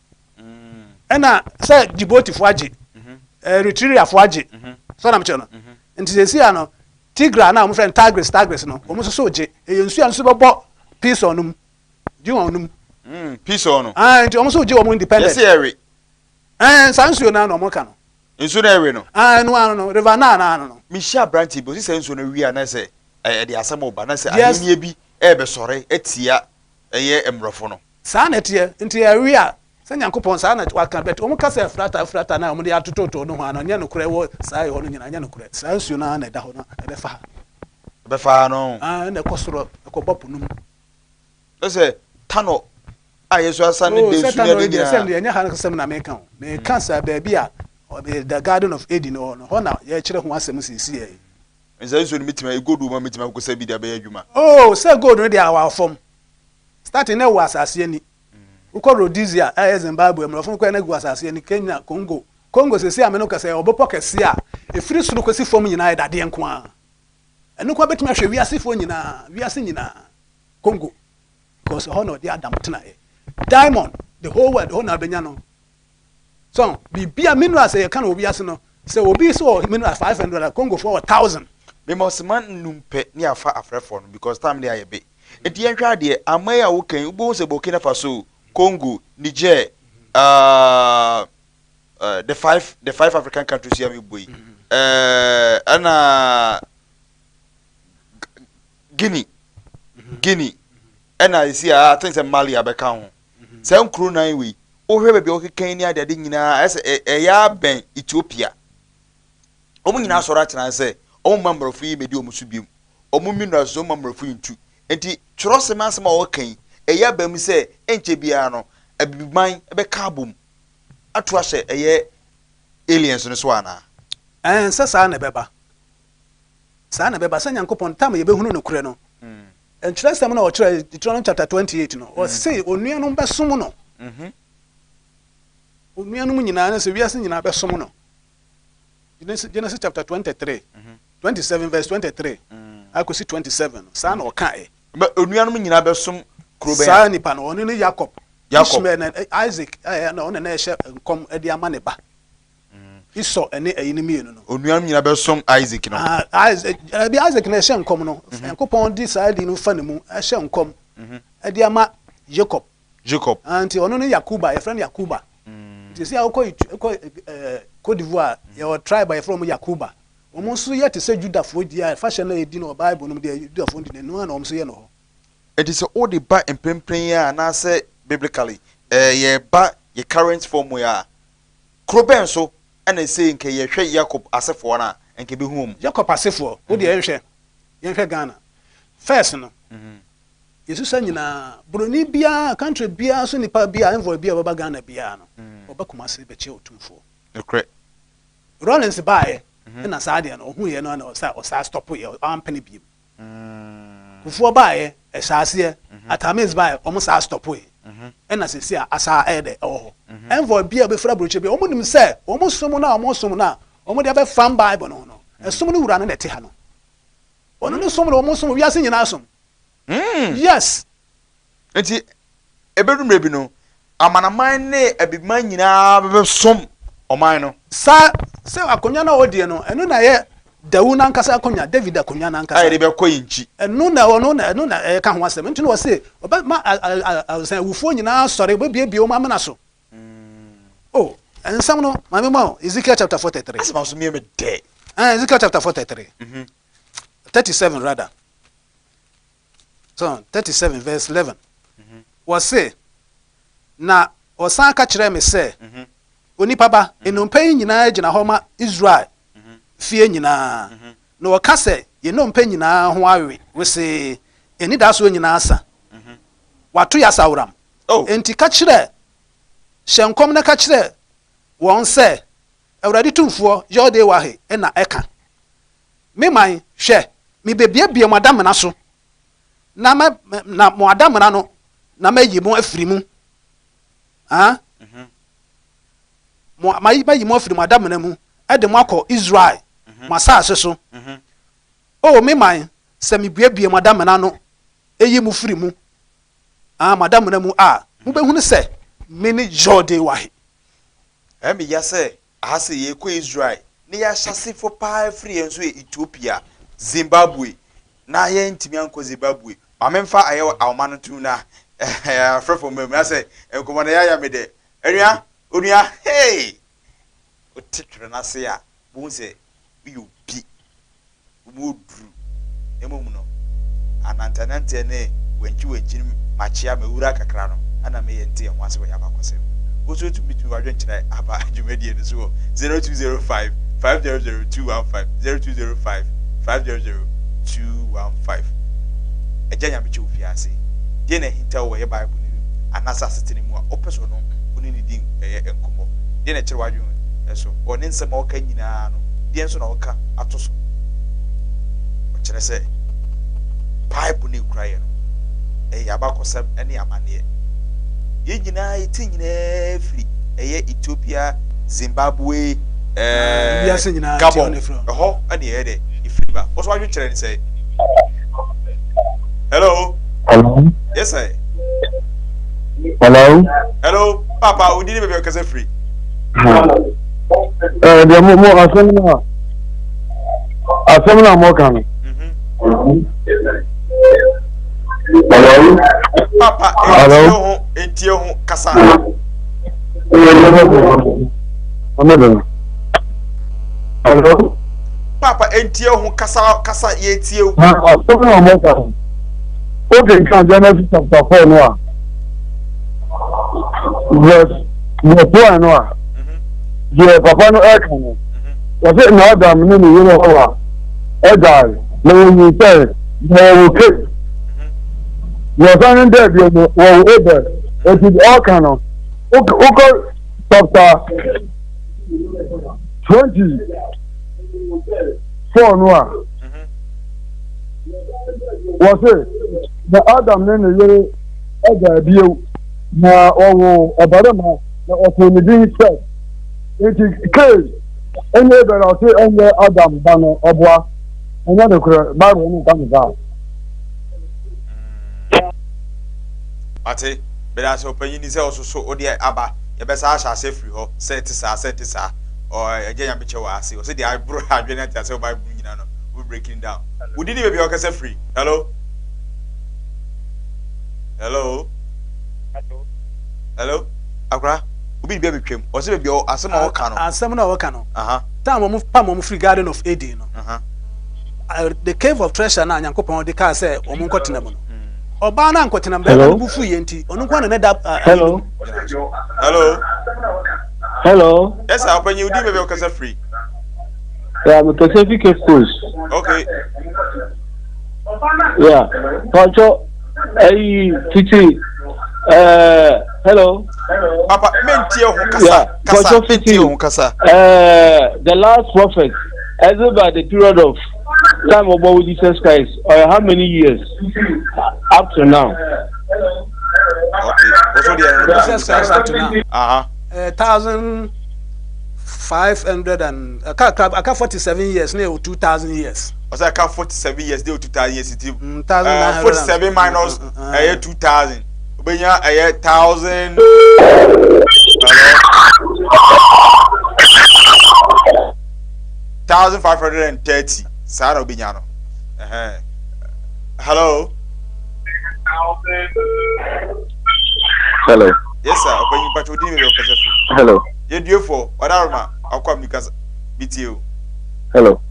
ena say Djibouti for agi Eritrea for agi so na mche no inti sesi ano Tigra na omo friend Tigris no omo so ogi eye nsu an so bebo peace onum gi onum peace onu inti omo so ogi omo independent yes eri sansuo na omo ka no nsu na eri no no river na no Misha Branti bo si nsu na wi ana se de asem oba na se ahemie bi be sore etia eye emrofo no sa na tie nti area sa Nyankopon sa na waka bet omo ka se frata na omo de atototo no ho ana nya no kure wo sa ye ho no nyina nya no kure sa nsu na na da ho no be fa no na kosoro ko bopu num se tano ayesu asa ne de nsu na de nyina se nya ha kasem na me ka sa ba bi a the Garden of Eden ho na ye kire ho asem sisi e nza nsu ni mitima egodu ma mitima ko sa bi da be adwuma say gold no dey our form starting na was asase ni uko Rhodesia Zimbabwe emrofo ko na gu asase ni Kenya Congo sesi ameno kase obopo kase a efiri suru kwesi form nyina da de nko a enu kwa betimi ahwe wiase nyina Congo because ho no dey Adam tena diamond the whole world ho na benya no so bibia mineral say kan obi ase no say obi so mineral $500 Congo for 1000 me must man numpe ni afa afrefo no because time dey ayebe edi enhwa de amai a wo kan ubo se Burkina Faso Congo Niger the five African countries here me boy ana Guinea ana you see I think say Mali abeka ho say nkru nan we ohwe bebe okekan ni ade nyina ya ben Ethiopia omu nyina soro atena say omu mamrofu yi medi omu subiem omu mineral so mamrofu ntu enti twrose masema okan ya bam say enche bia no abiban ebe kabum atu ahye eye aliens no so ana sa na beba sa Nyankopon tam ye behunu no kure no entrasem na o kire Deuteronomy chapter 28 no o say onuanom besom no onuanom nyina na se wiase nyina besom no Genesis chapter 23 27 verse 23 akosi 27 sa na o ka onuanom nyina besom Sa nipa no oni ni Jacob. Ishmael and Isaac na on na ehye nkom ade ama ne ba. Iso ene ayini mienu no. Onuam nyina be som Isaac no. Isaac bi Isaac na ehye nkom no. Yankopon di sa di no fa ne mu ehye nkom. Ade ama Jacob. Anti ono ni Yakuba, your friend Yakuba. You see how Cote d'Ivoire, your tribe by from Yakuba. Almost yet to say Judah for the fashion lady no Bible no dey do for the no one so ye no. It is all the ba and pempen and I say biblically ye ba ye current form we are. Kroben so and they say nke ye hwe Jacob asefo na nke be home. Jacob asefo, wo dey hwe. Ye hwe Ghana. First no. Jesus nyina broni bia country bia so nipa bia envoy bia baba Ghana bia no. Oba kumase be che otumfo. Correct. Rollins bae na saade no hu ye no na osa stop ye ampene biem. Kufuo bae esase atamis bae omo sa stop ye. Na sesi asa ede oh. Envoy bia be fra broche bia omo nim se omo som na omo de be fam bible no no. Esom no wura no nete ha no. Ono no som no omo som wiase nyina som. Yes. Enti ebedum rebi no amanaman ne abiman nyina be som oman no. Sa se akonya na odie no eno na ye Dawu na nkasa akonya David akonya na nkasa. Ayi de be koyinchi. Eno na ono na ka ho asem. Nti no wose oba ma san wufo nyina sori be bie o ma na so. Oh, ensam no mame mo Ezekiel chapter 43. Asma so me de. Ezekiel chapter 43. 37 rather. So 37 verse 11. Wose na osan ka kire me se onipa ba enompa nyina gina ho ma Israel fie nyina no waka se yenompa nyina ho awe we se eni da so nyina asa wato ya sawram enti ka kire hyenkom na ka kire won se awurade tumfo yode wa he na eka me man hwe me bebie madam na so na mo adam na no na mayi mo afiri mu mayi mo afiri madam na mu e de mo akọ Israel masase so oh me man se me bie madam na no eyi mu firi mu madam na mu mu be hunu se me ni jode wa he me ya se ahase ye ko Israel ne ya hyase fo pa afiri enso Ethiopia Zimbabwe na ye ntimi anko Zimbabwe amemfa aye awmanu tu na frefo mem na se enkomo na ya me de onua hey o titire na se ya bu se you bi umudru emom no anantanante ne wenchi machia mewura kakra no ana me yente en wase we yaba kosem oso tu bitu wadwen kire aba adwumadi ne so 0205 500215 0205 500215 ejanya bichu fiase de na hinta wo ye bible ni anasa setene mu a opeso no oni ni din enkomo de na kire wadwen eso oni nsem o ka nyina no de enso na o ka atoso o kire se bible ni kura ye no abakosem ene amane ye nyina eti nyina free Ethiopia Zimbabwe Ewiase nyina Gabon ane ye de ifri ba o so wadwen kire ni say hello yes sir hello papa we didn't be because free the more asemna mo kan hello papa entio kasa hello papa entio kasa ye tio asemna mo kan okay kan Genesis chapter 4 no verse 4 no je papa no ekan was it no Adam ni ni yo wa eda no you say no okay you are there you wo ebe it is all kind of okay chapter 20 4 no was it the Adam ni ni yo eda bio na owo obarama na otonidin set it is case any better say any Adam than obwa and the Bible no come down Mate, but as open is also so dear Abba, your best I shall say free ho, say to sa, or a jam bitch or say the eyebrow had been at us by bringing on, we're breaking down. We didn't even be okay free. Hello? Hello? Hello? Akra? Ubi baby came, or say be as some more cano. And some of our cano. Time of Pam free garden of Eden. The cave of treasure now, Yankopon, the car say, or Muncotinam. Or Bana and Cotinam, Bufu Yenti, or no one and Hello. Hello? Hello. Yes, I'll open you, did be free. Yeah, I'm a Pacific Coast. Okay. Yeah. Pacho, hey, Titi. Hello. Papa, mentio Yeah, kasa, mentio kasa. The last prophet, as about the period of time of with Jesus Christ, or how many years up to now? Okay. Also the Jesus Christ up to now. 1,500 and I can't 47 years, near 2,000 years. Was I can't 47 years, they 2,000 years. 47 minus 2,000. When you're 1,000. 1,530. Sarah Bignano. Hello. Hello. Yes, sir. When you patch with you, Hello. you do for whatever. I'll come because meet you. Hello.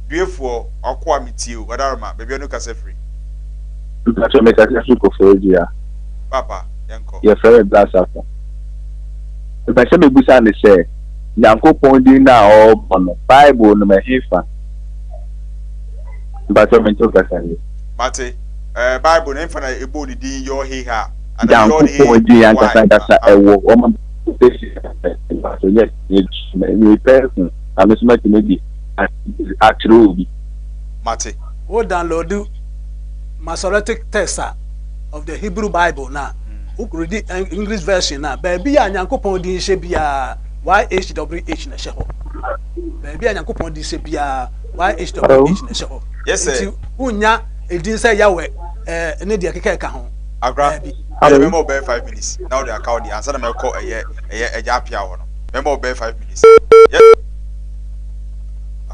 Do for I'll come meet you. Whatever, baby, no case free. Pacho make a classic of yeah. Papa, Yanko. Your favorite glass after. If I say me busa and say, Yankopon din na all on the Bible no me hifa. Pacho me talk as Mate, Bible name for a body di your here. And Yankopon din and kasa ewo woman. So yes, you person. I'm just making maybe actually. Mate. What download Masoretic text of the Hebrew Bible now. Who read the English version now? Baby, and Yankopon din shebia YHWH na sheho. Baby, and Yankopon din shebia YHWH na sheho. Yes, sir. Unya edin say Yahweh ne de keke ka ho. Agra. Remember about 5 minutes. Now they are called the answer. I'm call a japia one. Remember about 5 minutes. Yes.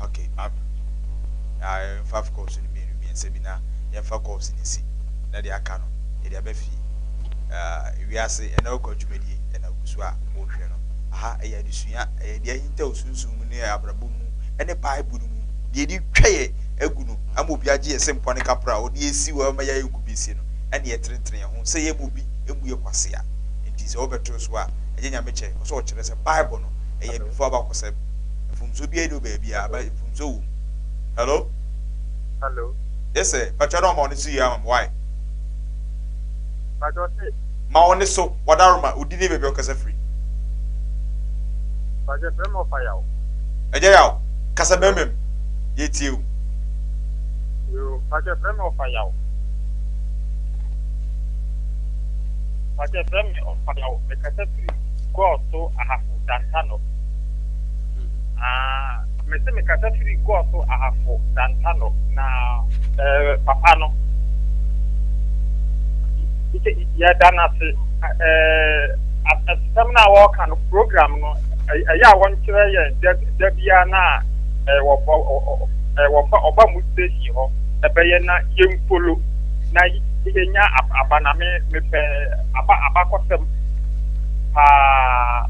Okay. I 5 calls in me and seminar. You 5 calls in the sea. Now they are canon. They are befi. Ewiase and no coach medi and a buswa motion. Aha, a yadisuya, a dear intel soon near Abrabumu and a Bible. Did you pay a gunu? I will be a GSM Ponica Proud. You see where my you could be seen. And yet, say a movie, a quasia. It is over to Swa, a young Mitchell, so as a Bible, a year before about was from Zubiado baby, but from Zoo. Hello? Hello. Yes, sir, but I don't want to see why. I got it. My only so, what are my who did baby because free? I just remember fire. A jail, Casabemem, yet you. I just remember fire. I just remember fire. Because go so I have Dantano. Mr. Mikasafri go so I have Dantano. Now, Papano. Yeah, Dana, at some now walk on program. I want to hear Debiana, Obama station, a bayana young polo. Na yenya abaname mepe abakosem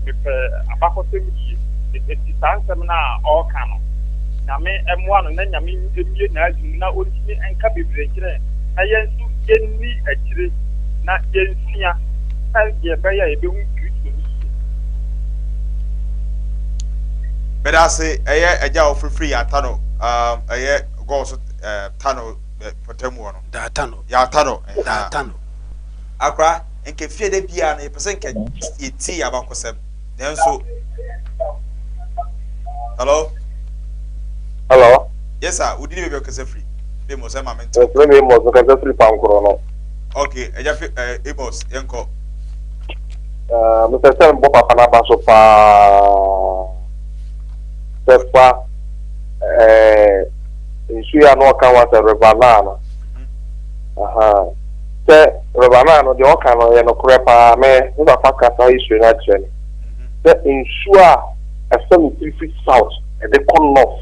mepe abakosem yi eti sansem na all kano na me emu no na nyame ndemie na azumi na ontimi enka bebre nkire na yensu yenni akire na yensia na ye beya ebehu kristo ni Better say, a jaw for free at Tano, a goes Tano. Potemuano. Datano. Yatano. Datano. Akra, and can fear the piano, a percent can eat tea about Cosem. Then so. Hello? Hello? Yes, sir. Would you be a free? Famous, I'm meant to. Let me most of the free pound chrono. Okay, a Jaffy, Amos, Yanko. Mr. Sam Bopa Panaba so far. Sepa, Nsua no kan wa se revanana. Aha. Se Rebana, the Okano, and Okrepa, me, who are Fakata issue in that journey. That ensure a 73 feet south, and they come north.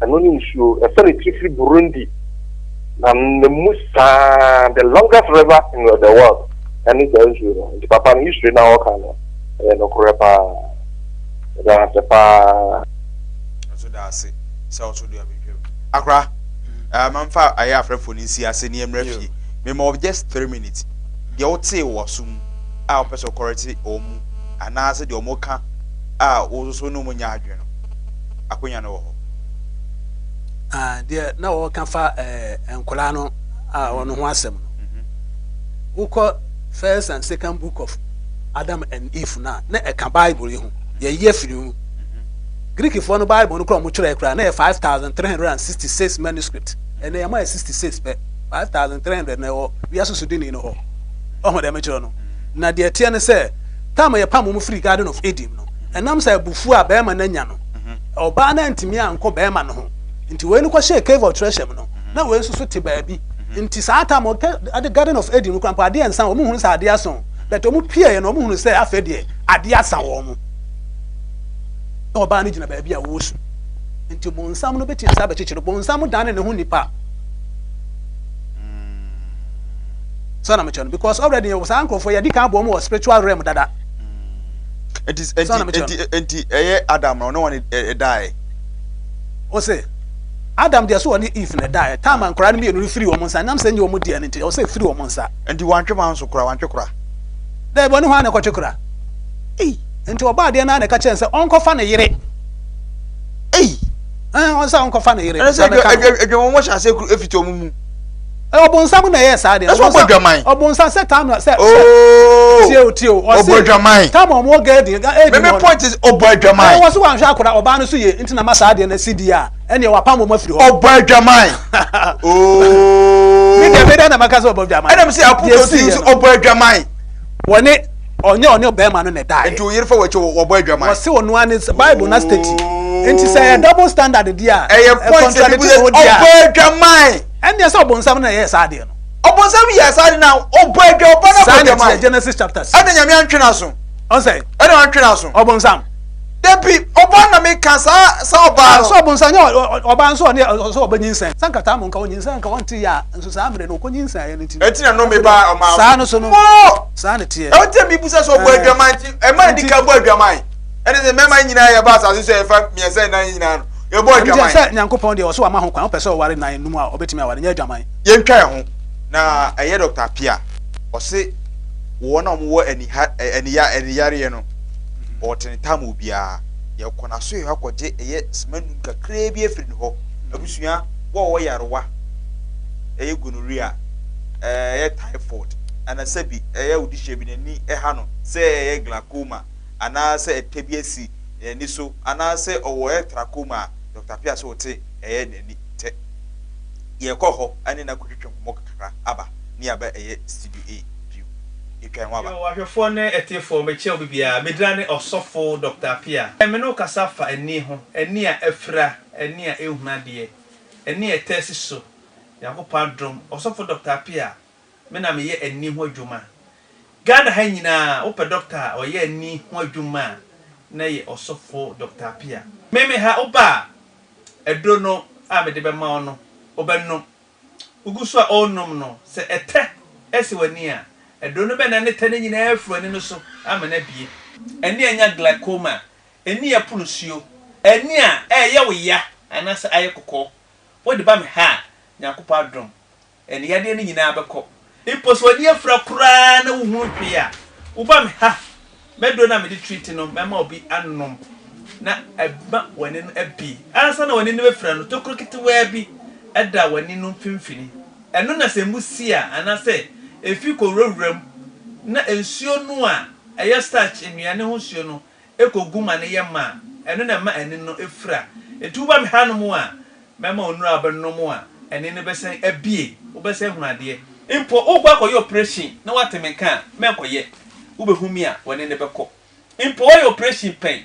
And only ensure a 73 feet Burundi, and the Musa, the longest river in the world. And it's the issue. The Papa history now, Okano, and Okrepa, that's the pa. So that's it. So also do a video. Akra, Mamfa, I have for Nisi, near refuge. Memo just 3 minutes. The old say was soon our person correctly and answer the Omoka. Also no munya. Akuya no. Dear, no can fa and Colano on Wasem. Who call first and second book of Adam and Eve now, a Bible, ye year for you. Greek for no Bible, no come much 5,366 manuscript, and they are 66. 5,300 na we are so doing no oh dem no na de tie ne say time ye pam mu free garden of Eden no enam say bufu a be ma na nya no oba na ntimi anko be ma no ho nti we no kwa share cave of treasure no na we so te ba bi nti sa time at the garden of Eden no kwa ade ensan o mu hu sa ade ason but o mu pie no o mu hu say afa de ade asan wo mu oba na gina ba bi a wo su nti mo nsam no beti sa ba chichiro bo nsam dan ne ho nipa. So na mention because already you was uncle for your dika bomb or spiritual realm dada. It is Adam no one die. O say Adam dey so one if na die. Time and kra me no free wo monsa. Nam say you mo dey nti. O say free wo monsa. Enti wantwe man so kra wantwe kra. Dey bo ne ho na kwatwe kra. Eh, enti oba dey na ka chen say onko fa na yire. Eh. On say onko fa na yire. Say edwo mo sha say efiti omumu. Obonsam na yes ade no obonsam say time say tio obodwaman time mo get me point is obodwaman was wan hwa akora oba no so ye nti na masa ade na CD a ene wapam mo mafiri ho obodwaman me de na maka so obodwaman ene me say aputo ti obodwaman woni onye be ma no na die nti oyire fa wacho obodwaman was say onu an Bible na state nti say double standard dia e point obodwaman and yes, Obonsam na yes, I did. Obonsam yes, I now. Obona Genesis chapters. And then Yamian Trinason. I say, I don't want Trinason. Obonsam. There be Obana make cancer, so Obonsam, Obanso, so Beninsen. Sankatam, Coninsan, Contia, and Susamre, no Coninsan, anything. It's no me by a man. Sanity. Don't tell me, possess of word your mind, a man can word your mind. And it's a member in about as you say, me and say 99. Your boy Jaman. Yankopon dey also amahon kwan person ware nan num a obetimi aware nya Jaman. Ye ntwa ho na eye Dr. Pia. O se wo na mo ani yare no. O tentam obia. Ye kona so ye akoje eye smanu kakra bi afiri ho. Abusua wo yarewa. Eye gonorrhea. Eye typhoid. Ana sabi eye udihye bi nani ha no. Se eye glaucoma. Ana se etebiasi ni so. Ana se owo trachoma. Dr. Pia so te nani te ye koho ani na kwetwetwe mo kakra aba ni aba studio A view etwan wa ba yo ahwefo ne etefo me che obibia medra ne osofo Dr. Pia me no kasafa ani ho ani a afra ani a ehunade ani etesi so yakopa drum osofo Dr. Pia me na me ye ani ho adwuma Ghana ha nyina ope doctor o ye ani ho adwuma na ye osofo Dr. Pia meme ha oba edro no a me de be ma ono obenno uguso a onum no se ete esi wani a edro no be na ne tane nyina afru ani no so amena bie eni anya glaucoma eni apunusuo eni a eye wo ya anase aye kokko wo de ba me ha nyakopa adrom eni yade ne nyina abekọ impos wani afra kura na wo hu twe a wo ba me ha medro na me de treat no mema obi annom na eba wani no abi ansa na wani no befra no tokro kitewa bi eda wani no mfimfini eno na se musia anase efi ko rowram na ensuo no a eye starch enuane ho suo no ekoguma ne yema eno na ma eni no efra etuba me hanom a mema onuru abannom a eni ne besen abie wo besen hunade impo ogwa koyo operation na watemeka mekoye wo behumi a wani ne beko impo oyo operation pen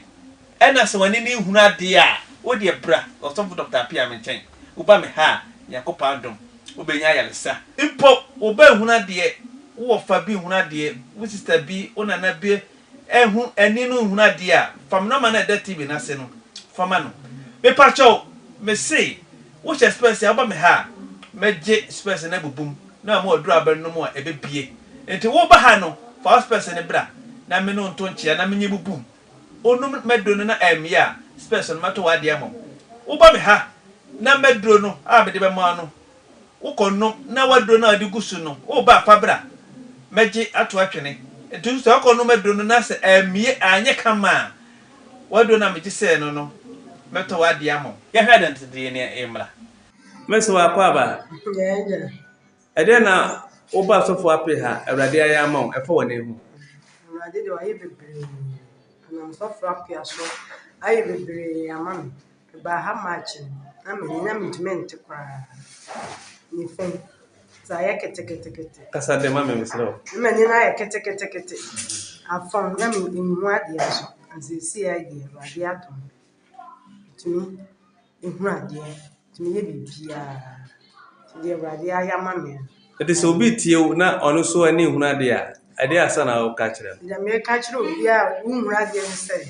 ena se wani ni hunade a wo de bra osofo Dr. Pia menchen wo ba me ha yakopa adom wo benya yalesa impo wo ba hunade wo fa bi huna de wo sister bi ona na bi ehu eni no huna de a fam no ma na da TV na se no fama no me pacho me say wo che space ya ba me ha meje space na bubum na ma oduru aban no mo a ebebie enti wo ba ha no fa space ne bra na me no nto nchia na me nye bubum onum medo no na emia space no mato wade amom wo ba me ha na medro no a me de be ma no wo kono na wadro na adi gusu no wo ba fa bra meje ato atwene enti so kono medro no na se emie anye kama wadro na meje se no no meto wade amom ya hwa identity ne emra meso akwa ba Yeah. ede na oba sofo ape ha awrade aya ma efo woni hu I did what you be. And I'm so frappy as well. I be a man. By how much? I'm to meant to cry. You think? So I get ticket. kasa de ma me misro Many I get ticket. I found them in what years as they see idea, radiatum. To me, in what year, to me, be to the radia mammy. ede so obi tie na ono so ani hu na de a ade asa na o ka kire The mere catcher will be a room radiant say,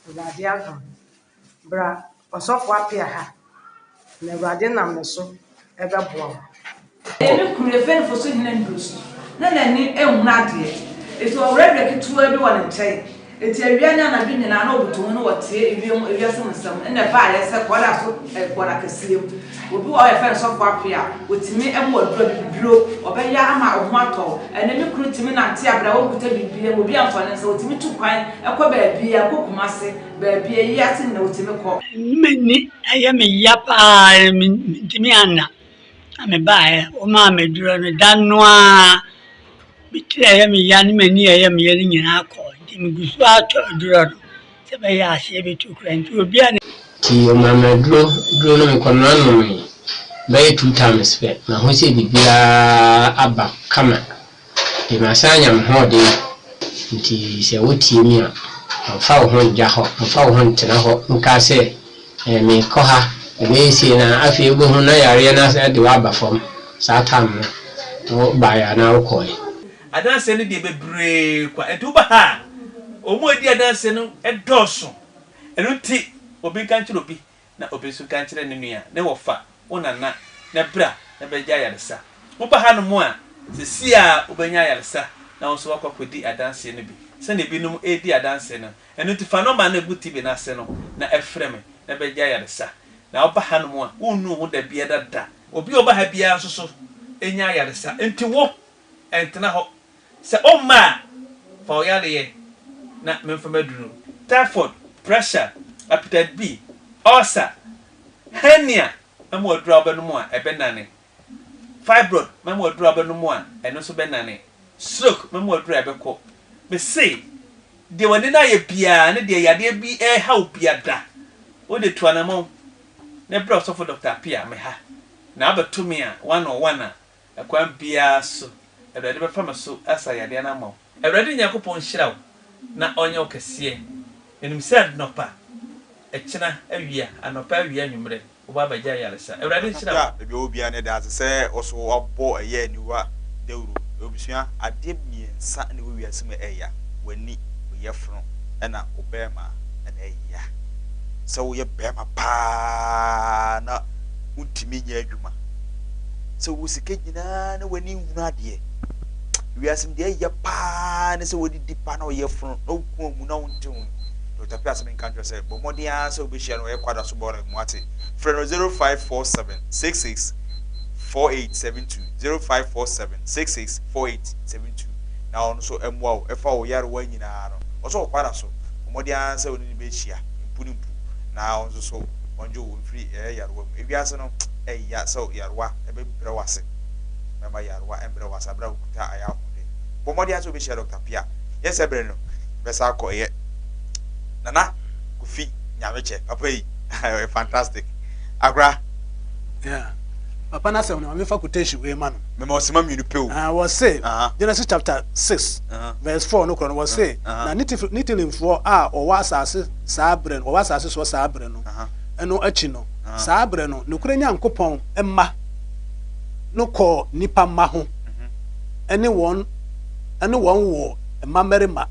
radiatum. Bra, or soft appear. Never did I'm so ever born. Emi kure fen for so hinan dus. Na ni ehuna de. It already to everyone ntai. It awia na bi nyina na obuto no wote ewiase nsam. Na ba ya se kwada so kwada kasiem. Obi wa ya fen so kwapia, otimi emo odro bibiro, obeya ama ohuato. Ene mi kuru timi na ntia abra obuta bibire, obi amfane se otimi tu kwan ekọ ba bia kokumase, ba bia yiase na otimi kọ. Meni ayame yapa timi ana. Ame bae o ma me duro no danwa bitire ayame ya ni meni ayame ya ni nyina akọ timi gusu ato duro no se be ya ase betu kranti obi ana ti o ma me duro no me kono anu me be 2 times be na ho se bibia aba kama e ma sanya me ho de nti se woti mi a fa ho nja ho fa ho ntena ho nka se me ko ha ebe si na afi ego hu na yare na se de wa ba fom sa tam no ba ya na ko e adanse no de bebre kwa enti uba ha omo edi adanse no edoso enu ti obi kan kire obi na obi su kan kire ne nua na wofa wonana na bra na beja yaresa uba ha no mo a sisi a obenya yaresa na won so wakwakwedi adanse no bi se ne binum edi adanse no enu ti fa no ma na buti bi na se no na efreme na beja yaresa na oba ha no mo a wonu ho da bia dada obi oba ha bia so so enya yaresa enti wo entena ho se oma fa oyale ye na memfa maduru typhoid pressure appetite B ulcer hernia memo oduru abanu mu a ebenane fibroid memo oduru abanu mu a eno so benane stroke memo oduru ebekọ me say de wani na ye bia ne de yade bi ha obia da o de tuanamo na bra so for Dr. Pia me ha na abatumi a 101 a akwan bia so Everybody be fama so asa yade na ma. Everybody Yakopon hyiraw na onye okese. Enim said no pa. Echina awia anopa awia nwumre. Oba bagya yaresa. Everybody hyiraw. Ebi obi ane da se oso obo eye niwa dewru. Obusua ade miensa ne wo wiase me eya. Wani oyefro na obema na eya. Se wo ye bema pa na untimi nya adwuma. Se wo sike nyina na wani hunu ade. We are some day ya pa so we di pa na ye fun no ku mu na wonte hu Dr. Pias men kan say but mo dia so be share no e kwada so bore mu ate friend 0547 664872 0547 664872 na on so emwa e fa wo yare wa nyina no o so kwada so mo dia say we ni be share impunu na on so onjo wo free e yare wa mu e wiase no e ya so yare wa e be bre wase mema yarwa embre wasabra ukuta aya hunde bomodi aso be share Dr. Pia yes ebre no besa koye nana kufi nyameche papa yi fantastic agra yeah papa na say no me fa quotation we man mema osima mienu pe o was say Genesis chapter 6 verse 4 no kono was say na nitilin for o wasase saabre o wasase so saabre no eno achi no saabre no nokure nyankopon emma no ko nipa ma ho ene won ɛne wɔn wɔ mmamarima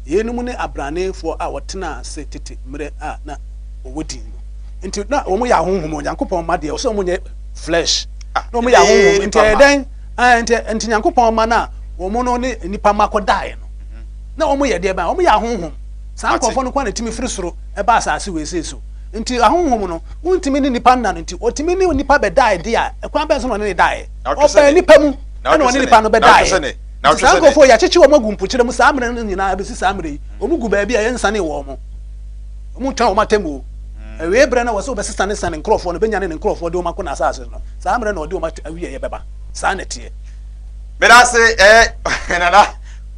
yɛnum ne abranefoɔ a wɔtena ase tete mmerɛ a na wɔwɔ din no nti na wɔn yɛ ahohom onyankopɔn ma deɛ ɔsɛ wɔn nyɛ flesh na wɔn yɛ ahohom nti ɛdɛn nti nyankopɔn ma na wɔn no ne nipa ma kɔdaeɛ no na wɔn yɛ deɛ ba wɔn yɛ ahohom saa nkɔfoɔ no kɔ na timi firi soro ɛba asase wɔ ese so nti ahohom no wontimi ne nipa nna no nti otimi ne nipa bɛdaeɛ deɛ a ɛkwan bɛn so na ɔne ne daeɛ ɔbɛn nipa mu ɛna ɔne nipa no bɛdaeɛ saa nkɔfoɔ yɛ akyekye wɔn agu mpokyerɛ mu saa mmerɛ no nyinaa bɛsi saa mmerɛ yi wɔn gu baabi a yɛnsane wɔ wɔn wɔn twɛn wɔn atam o ɛwɛ brɛ na wɔsɛ wɔbɛsesa ne sane nkorɔfoɔ no bɛnya ne nkorɔfoɔ de wɔn akɔ na asase no saa mmerɛ na ɔde wɔn awie yɛ bɛba saa na teɛ. Medase nana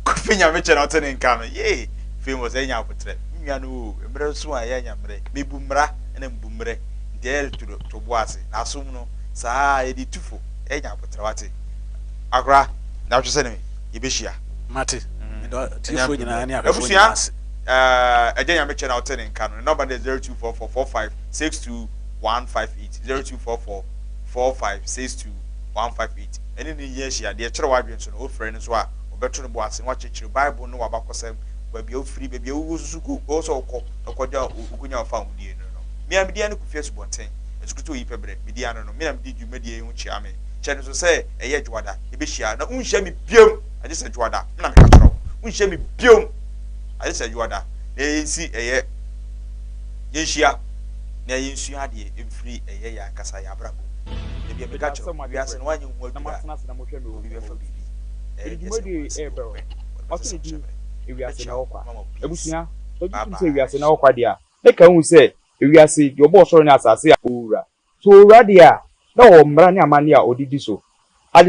kofi nyame kyɛ na ɔte ne nka no yee famous enya apotre nwa no o mmerɛ so a yɛ nya mmerɛ mebu mmra na mbu mmerɛ de to boase na asom no saa yɛdi tufo enya apotre wate akra na ɔtwe sɛ ne yɛbɛhyia mate tifo nyinaa ne akafo nyinaa ɛgya nyame kyɛ na ɔte ne nka no number is 0244456215 0244456215 ɛne ne yɛ hyia deɛ kyerɛ wadwen so no ofrɛ no so a ɔbɛto no boase na wakyekyerew bible no wabakɔsɛm baabi ofiri baabi owo susuku ɔsɔ ɔkɔda okunya ɔfa ahudie no mia media no kufie subɔnten ɛsukutu oyi pɛbrɛ media no mia medi dwumadie ho kyia me kyɛ no so sɛ ɛyɛ dwada ɛbɛhyia na unhyia me biom agye sɛ dwada na meka kyerɛw unhyia me biom agye sɛ dwada na yɛnsi ɛyɛ yɛnhyia na yɛnsua adeɛ ɛmfiri ɛyɛ yɛ akasa yɛ abrabɔ ebia meka kyerɛw wiase no wanyɛ ho adwuma obi bɛfa biribi Ewiase na okwa ebusua so jitu se ewiase na okwa dia e ka hu se ewiase yo bo soro ni asase a owura so owura dia na o mra ni amane a odidi so